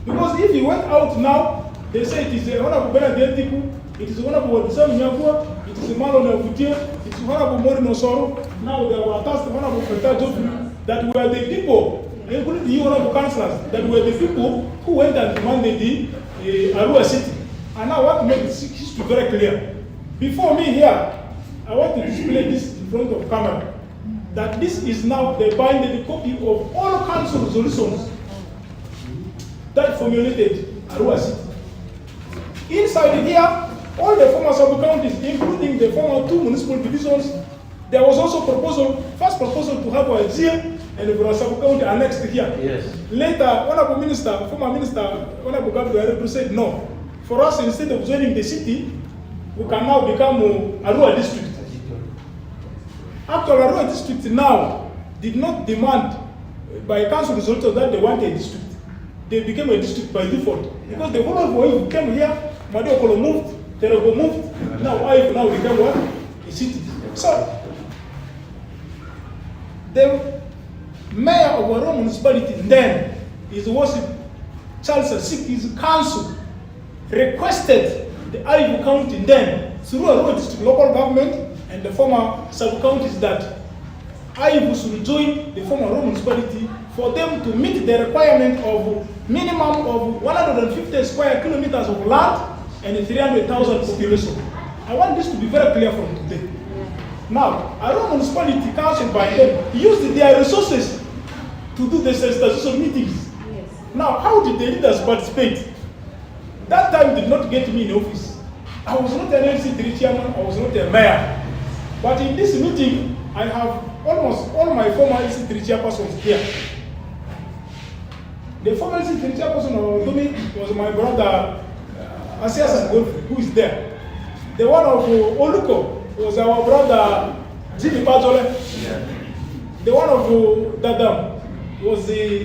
Because if you went out now, they say it is a Honorable Benedict Tiku, it is Honorable Wadisam Nyakua, it is Malon Avutia, it is Honorable Morino Soro, now they were asked Honorable Feta Jofu, that were the people, including the Honorable Councillors, that were the people who went and demanded the Arua City. And I want to make this history very clear. Before me here, I want to display this in front of camera, that this is now the binding copy of all council resolutions that formulated Arua City. Inside here, all the former sub-counties, including the former 2 municipal divisions, there was also first proposal to have a Zia and a sub-county annexed here. Yes. Later, former minister, Honorable Gabriel said no. For us, instead of joining the city, we can now become Arua district. Actually, Arua district now did not demand by council resolution that they want a district. They became a district by default. Because the whole of AYIVU came here, Madiokolo moved, Terego moved, now AYIVU now became what? A city. So, the mayor of Arua municipality then, his worship Charles Asiki's council requested the AYIVU county then, through Arua district local government and the former sub-counties, that AYIVU should join the former Arua municipality for them to meet the requirement of minimum of 150 square kilometers of land and 300,000 population. I want this to be very clear from today. Now, Arua municipality council by them used their resources to do the sensitization meetings. Yes. Now, how did the leaders participate? That time did not get me in office. I was not an LC3 chairman, I was not a mayor. But in this meeting, I have almost all my former LC3 chairpersons here. The former LC3 chairperson of Odumi was my brother Asias and Godfrey, who is there. The one of Oluko was our brother Jimmy Bajole. The one of Dadam was the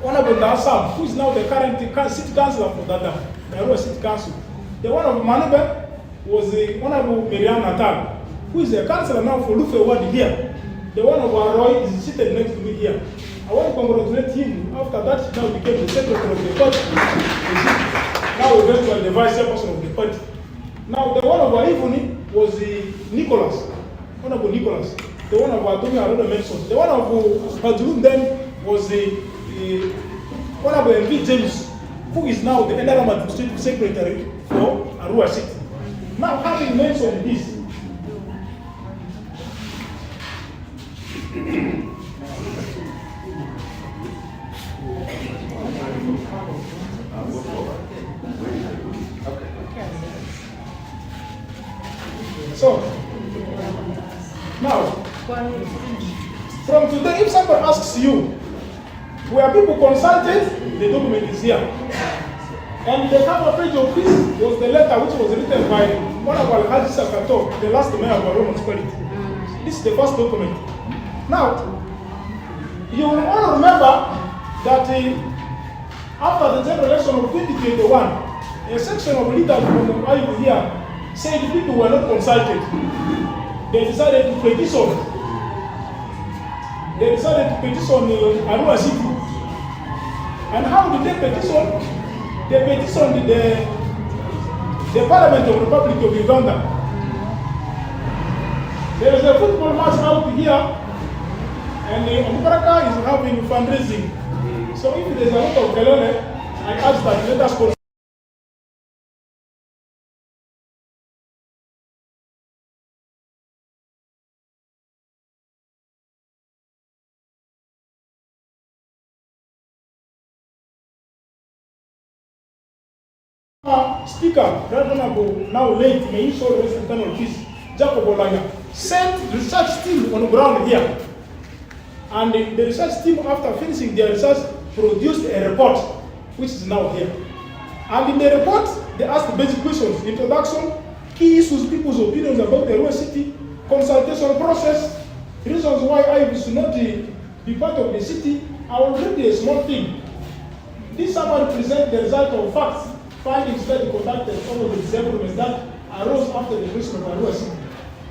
one of Nasam, who is now the current city councillor for Dadam, the Arua City Council. The one of Manube was the one of Miriam Natal, who is a councillor now for Lufe Ward here. The one of Aroy is seated next to me here. I want to congratulate him. After that, he now became the secretary of the party. Now eventually the vice chairperson of the party. Now the one of AYIVU was the Nicholas, Honorable Nicholas. The one of Adomi Aroda mentioned. The one of Badulum then was the Honorable MV James, who is now the Interim Administrative Secretary for Arua City. Now having mentioned this, so, now, from today, if somebody asks you, were people consulted? The document is here. And the cover page of this was the letter which was written by one of our Haji Sakato, the last mayor of our municipality. This is the first document. Now, you will all remember that after the general election of 2021, a section of leaders from AYIVU here said the people were not consulted. They decided to petition. Arua City. And how did they petition? They petitioned the Parliament of the Republic of Uganda. There is a football match out here, and Mubaraka is having fundraising. So if there is a lot of kelele, I ask that let us go. Speaker, now late, may you show rest internal peace, Jacob Olanya, sent research team on the ground here. And the research team, after finishing their research, produced a report, which is now here. And in the report, they asked the basic questions: introduction, key issues, people's opinions about the Arua City, consultation process, reasons why AYIVU should not be part of the city. I will read a small thing. This summary presents the result of facts, findings study conducted over the developments that arose after the creation of Arua City.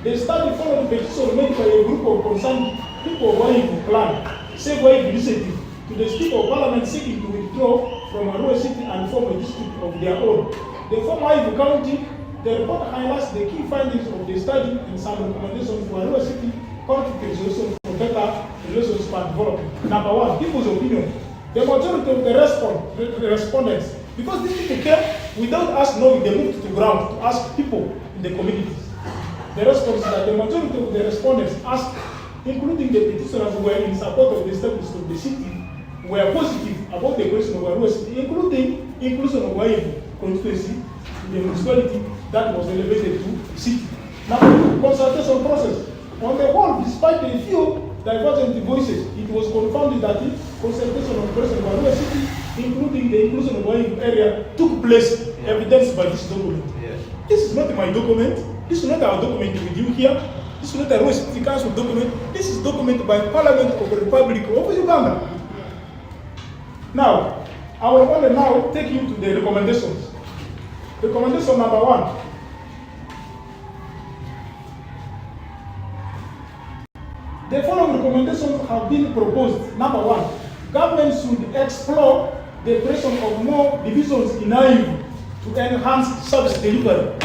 The study followed the petition made by a group of concerned people of AYIVU clan, Save AYIVU Initiative, to the Speaker of Parliament seeking to withdraw from Arua City and form a district of their own. They form AYIVU County. The report highlights the key findings of the study and some recommendations for Arua City conflict resolution for better relations and development. Number one, people's opinion. The majority of the respondents, because these people came without us knowing, they moved to the ground to ask people in the communities. The response is that the majority of the respondents asked, including the petitioners who were in support of the establishment of the city, were positive about the creation of Arua City, including inclusion of AYIVU constituency in the municipality that was elevated to city. Now, consultation process. On the whole, despite a few divergent voices, it was confirmed that the consultation of creation of Arua City, including the inclusion of AYIVU area, took place, evidenced by this document. Yes. This is not my document. This is not our document with you here. This is not a Arua City Council document. This is document by Parliament of the Republic of Uganda. Now, I will only now take you to the recommendations. Recommendation number one. The following recommendations have been proposed. Number one, government should explore the creation of more divisions in AYIVU to enhance service delivery.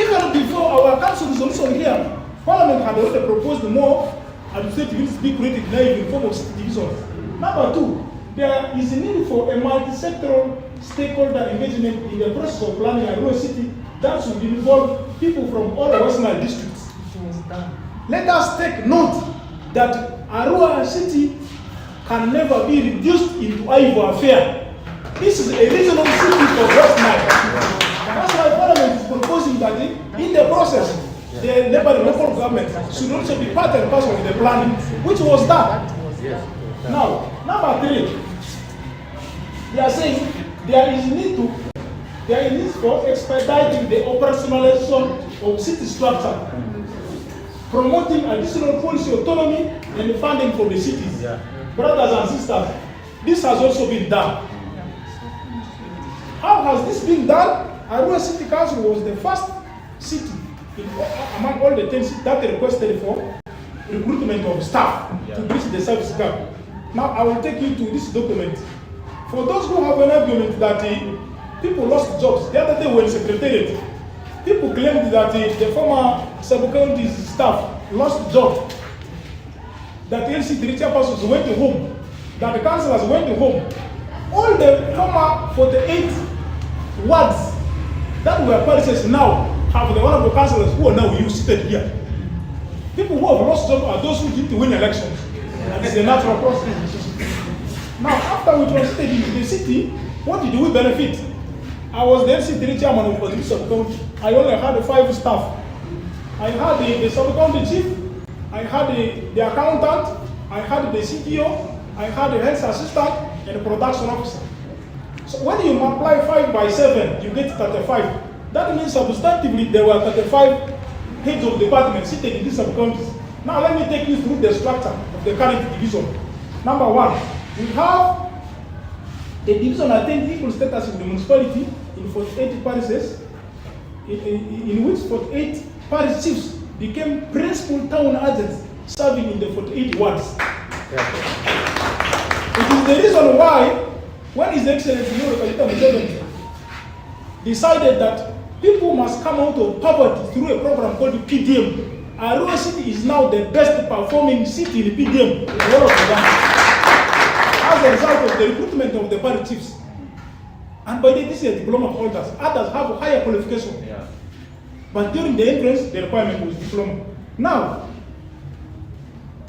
Even before our council resolution here, Parliament had already proposed more administrative units to be created in AYIVU in form of divisions. Number two, there is a need for a multi-sectoral stakeholder engagement in the process of planning Arua City that should involve people from all Western districts. Let us take note that Arua City can never be reduced into AYIVU affair. This is a regional city for West Nile. That's why Parliament is proposing that in the process, the neighboring local government should also be part and parcel of the planning, which was that. Now, number three, they are saying there is need to there is for expediting the operationalization of city structure, promoting additional policy autonomy and funding for the cities. Yeah. Brothers and sisters, this has also been done. How has this been done? Arua City Council was the first city among all the 10 cities that requested for recruitment of staff to bridge the service gap. Now I will take you to this document. For those who have an argument that people lost jobs, the other day when Secretariat, people claimed that the former sub-county's staff lost jobs, that LC3 chairpersons went home, that the councillors went home. All the former 48 wards that were parishes now have the honorable councillors who are now seated here. People who have lost jobs are those who didn't win elections. And it's a natural process. Now, after we transited into the city, what did we benefit? I was the LC3 chairman of the sub-county. I only had 5 staff. I had the sub-county chief, I had the accountant, I had the CTO, I had the health assistant, and the production officer. So when you multiply 5 by 7, you get 35. That means substantively there were 35 heads of departments seated in these sub-counties. Now let me take you through the structure of the current division. Number 1, we have the division attained equal status in the municipality in 48 parishes, in which 48 parish chiefs became principal town agents serving in the 48 wards. It is the reason why, when His Excellency Museveni decided that people must come out of poverty through a program called PDM, Arua City is now the best performing city in PDM in the whole of Uganda, as a result of the recruitment of the parish chiefs. And by these are diploma holders. Others have higher qualification. Yeah. But during the entrance, the requirement was diploma. Now,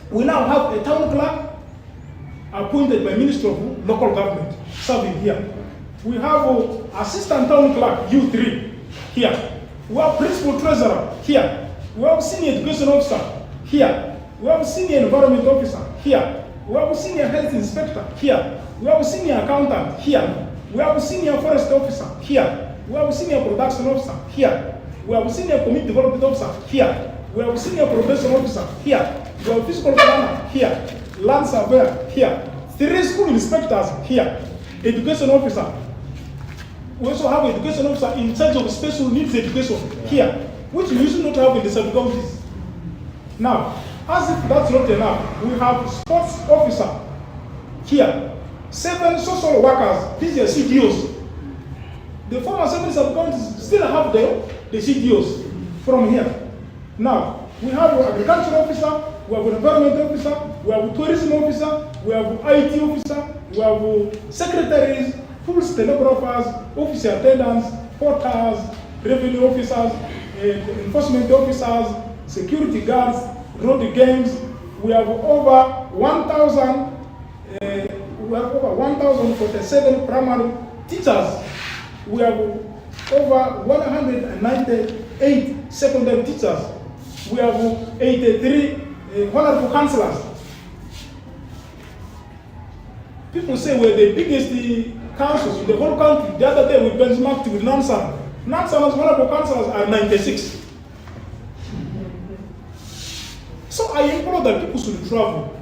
we now have a town clerk appointed by Ministry of Local Government serving here. We have assistant town clerk, U3, here. We have principal treasurer, here. We have senior education officer, here. We have senior environment officer, here. We have senior health inspector, here. We have senior accountant, here. We have senior forest officer, here. We have senior production officer, here. We have senior community development officer, here. We have senior probation officer, here. We have physical planner, here. Land surveyor, here. 3 school inspectors, here. Education officer. We also have education officer in charge of special needs education, here, which we used not have in the sub-counties. Now, as if that's not enough, we have sports officer, here. 7 social workers, these are CDOs. The former 7 sub-counties still have the CDOs from here. Now, we have an agricultural officer, we have an environment officer, we have a tourism officer, we have an IT officer, we have secretaries, full stenographers, office attendants, porters, revenue officers, enforcement officers, security guards, road gangs. We have over 1,047 primary teachers. We have over 198 secondary teachers. We have 83 honorable councillors. People say we're the biggest councils in the whole country. The other day we benchmarked with Nansan. Nansan's honorable councillors are 96. So I implore that people should travel.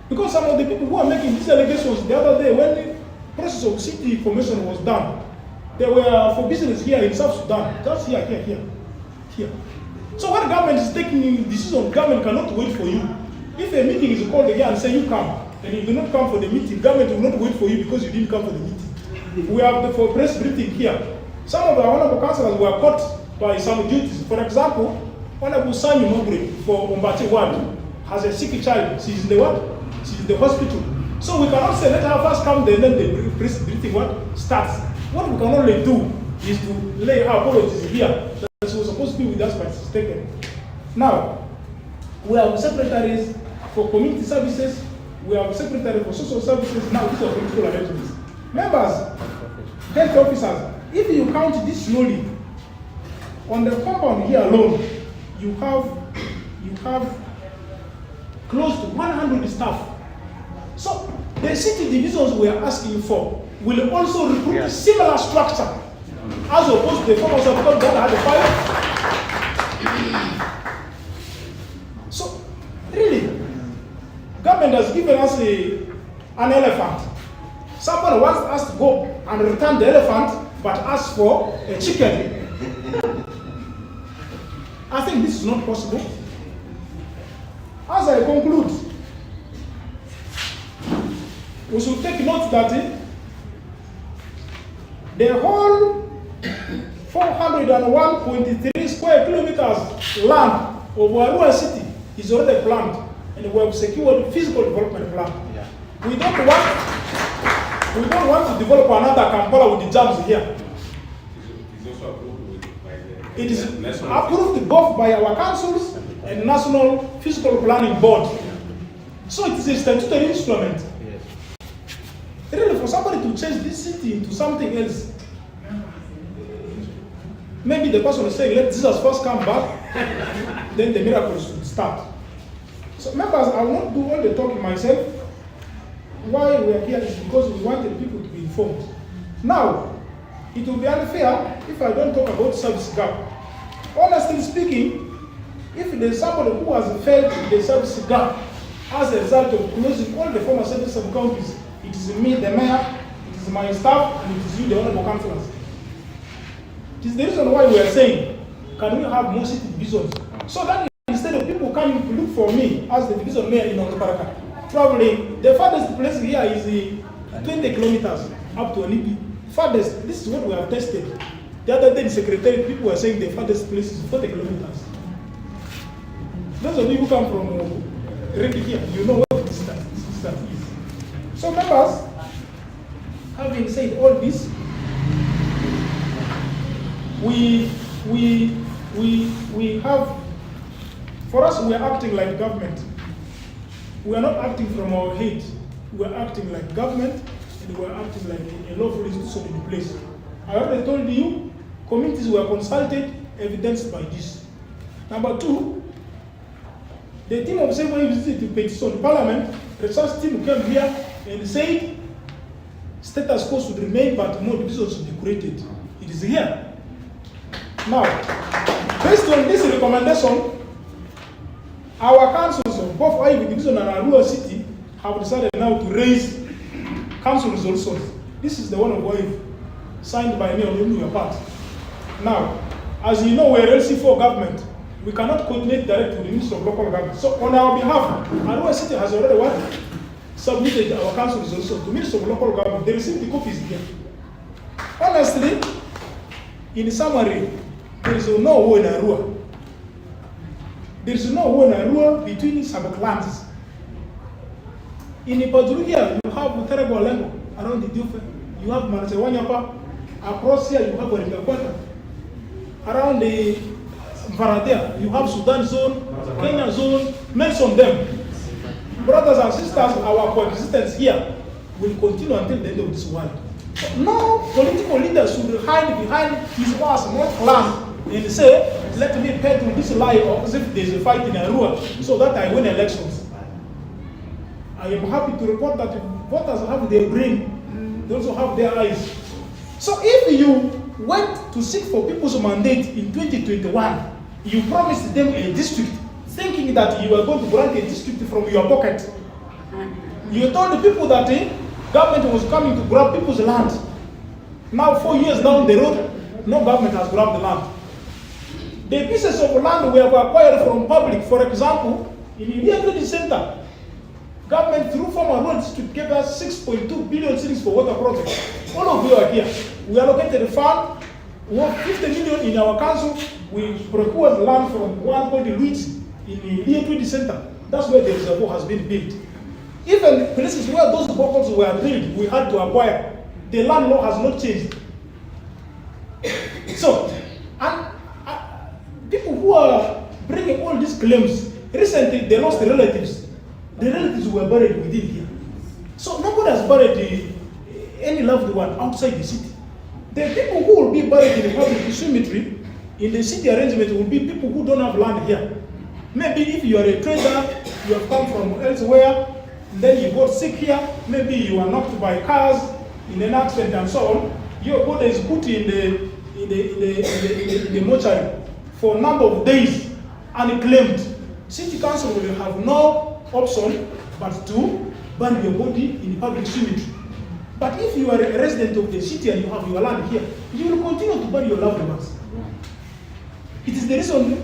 Because some of the people who are making these allegations the other day, when the process of city formation was done, they were for business here in South Sudan. Just here. So when government is taking decisions, government cannot wait for you. If a meeting is called here and say you come, and you do not come for the meeting, government will not wait for you because you didn't come for the meeting. We have for press briefing here. Some of the honorable councillors were caught by some duties. For example, Honorable Sami Mobri for Umbati Ward has a sick child. She's in the what? She's in the hospital. So we cannot say let her first come, then the press briefing starts. What we can only do is to lay her apologies here. That she was supposed to be with us, but she's taken. Now, we have secretaries for community services. We have secretary for social services. Now these are political arrangements. Members, health officers, if you count this slowly, on the compound here alone, you have close to 100 staff. So the city divisions we are asking for will also recruit similar structure as opposed to the former sub-county that had a fire. So, really, government has given us an elephant. Someone wants us to go and return the elephant, but ask for a chicken. I think this is not possible. As I conclude, we should take note that the whole 401.3 square kilometers land of Arua City is already planned, and we have secured physical development plan. Yeah. We don't want to develop another Kampala with the jams here. It is approved both by our councils and National Physical Planning Board. So it is a statutory instrument. Really, for somebody to change this city into something else, maybe the person is saying, let Jesus first come back, then the miracles will start. So members, I will not do all the talking myself. Why we are here is because we wanted people to be informed. Now, it will be unfair if I don't talk about service gap. Honestly speaking, if there is somebody who has failed in the service gap as a result of closing all the former service sub-counties, it is me, the mayor, it is my staff, and it is you, the honorable councillors. It is the reason why we are saying, can we have more city divisions? So that instead of people coming to look for me as the division mayor in Otoparaka, traveling, the farthest place here is 20 kilometers up to Anipi. Farthest, this is what we have tested. The other day, the secretary, people were saying the farthest place is 40 kilometers. Those of you who come from Reki here, you know what the distance is. So members, having said all this, we have, for us, we are acting like government. We are not acting from our head. We are acting like government, and we are acting like a lawful institution in place. I already told you, communities were consulted, evidenced by this. Number two, the team of civil visited to petition Parliament, research team came here and said status quo should remain, but more divisions should be created. It is here. Now, based on this recommendation, our councils of both AYIVU Division and Arua City have decided now to raise council resolutions. This is the one of AYIVU, signed by me on your part. Now, as you know, we are LC4 government. We cannot coordinate directly with the Minister of Local Government. So on our behalf, Arua City has already submitted our council resolution to the Minister of Local Government. They received the copies here. Honestly, in summary, there is no war in Arua. There is no war in Arua between sub-clans. In Ipaduru here, you have terrible Lengo around the Dufe. You have Manasewanyapa. Across here, you have HEADQUATERS. Around the Varadea, you have Sudan zone, Kenya zone, mention them. Brothers and sisters, our coexistence here will continue until the end of this world. No political leader should hide behind his or small clan and say, let me pay to this lie, or as if there's a fight in Arua so that I win elections. I am happy to report that voters have their brain, they also have their eyes. So if you went to seek for people's mandate in 2021, you promised them a district, thinking that you were going to grant a district from your pocket. You told the people that government was coming to grab people's land. Now 4 years down the road, no government has grabbed the land. The pieces of land we have acquired from public, for example, in India Trade Center, government through former road district gave us 6.2 billion cities for water projects. All of you are here. We allocated a fund worth 50 million in our council. We procured land from one called Luigi in the India Trade Center. That's where the reservoir has been built. Even places where those boreholes were drilled, we had to acquire. The land law has not changed. So, and people who are bringing all these claims, recently they lost their relatives. The relatives were buried within here. So nobody has buried any loved one outside the city. The people who will be buried in the public cemetery in the city arrangement will be people who don't have land here. Maybe if you are a trader, you have come from elsewhere, then you got sick here, maybe you are knocked by cars, in an accident and so on, your body is put in the mortuary for a number of days unclaimed. City council will have no option but to burn your body in the public cemetery. But if you are a resident of the city and you have your land here, you will continue to bury your loved ones. It is the reason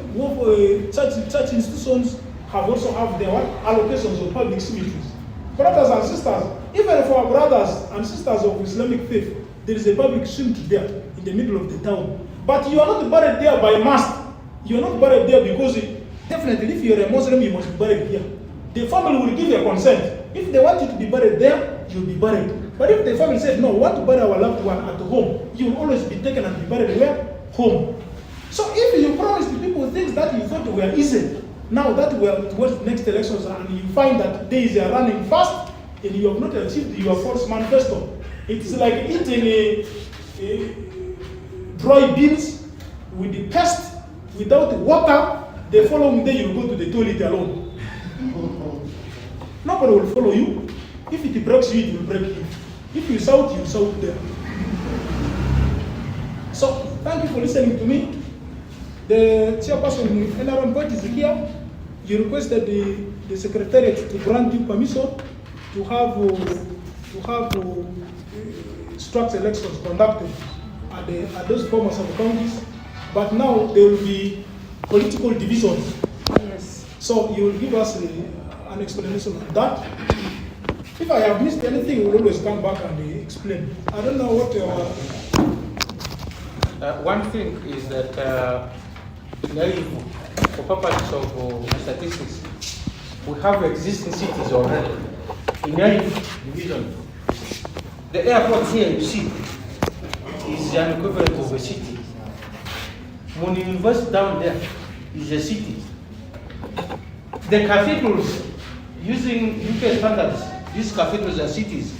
church institutions have also have their allocations of public cemeteries. Brothers and sisters, even for our brothers and sisters of Islamic faith, there is a public cemetery there in the middle of the town. But you are not buried there by must. You are not buried there because definitely if you are a Muslim, you must be buried here. The family will give a consent. If they want you to be buried there, you will be buried. But if the family says, no, we want to bury our loved one at home, you will always be taken and be buried where? Home. So if you promise to people things that you thought were easy, now that we are towards the next elections and you find that days are running fast and you have not achieved your false manifesto, it's like eating dry beans with the pest without water. The following day you go to the toilet alone. Nobody will follow you. If it breaks you, it will break you. If you shout there. So, thank you for listening to me. The chairperson NRM Board is here. You requested the secretariat to grant you permission to have structured elections conducted at those former sub-counties. But now there will be political divisions. Yes. So you will give us an explanation on that. If I have missed anything, we will always come back and explain. I don't know what One thing is that in AYIVU, for purposes of statistics, we have existing cities already. In AYIVU division, the airport here you see is an equivalent of a city. Muni University down there is a city. The cathedrals, using UK standards, these cathedrals are cities.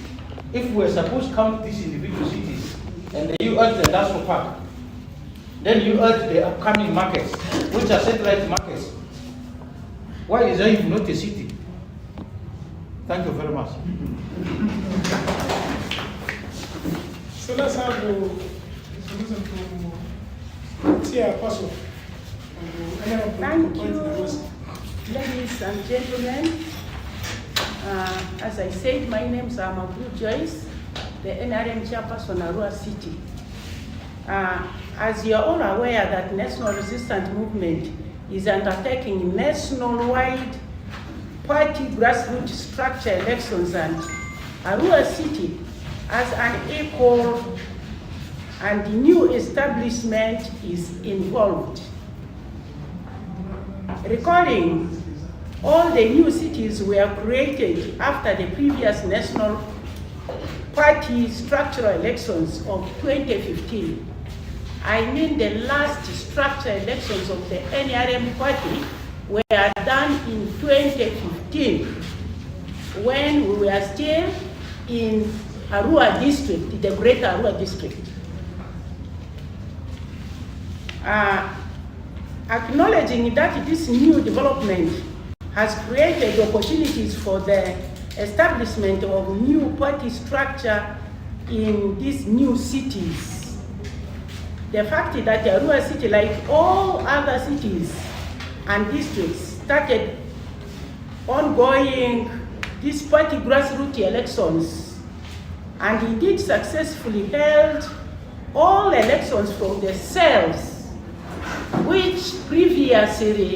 If we are supposed to count these individual cities, and you add the national park, then you add the upcoming markets, which are satellite markets. Why is AYIVU not a city? Thank you very much. So let's have a solution to chairperson. Thank you, ladies and gentlemen. As I said, my name is Amabu Joyce, the NRM chairperson Arua City. As you are all aware that National Resistance Movement is undertaking nationwide party grassroots structure elections, and Arua City as an equal and new establishment is involved. Recalling, all the new cities were created after the previous national party structural elections of 2015. I mean the last structural elections of the NRM party were done in 2015 when we were still in Arua district, the greater Arua district. Acknowledging that this new development has created opportunities for the establishment of new party structure in these new cities. The fact that the Arua city, like all other cities and districts, started ongoing these party grassroots elections, and indeed successfully held all elections from the cells, which previously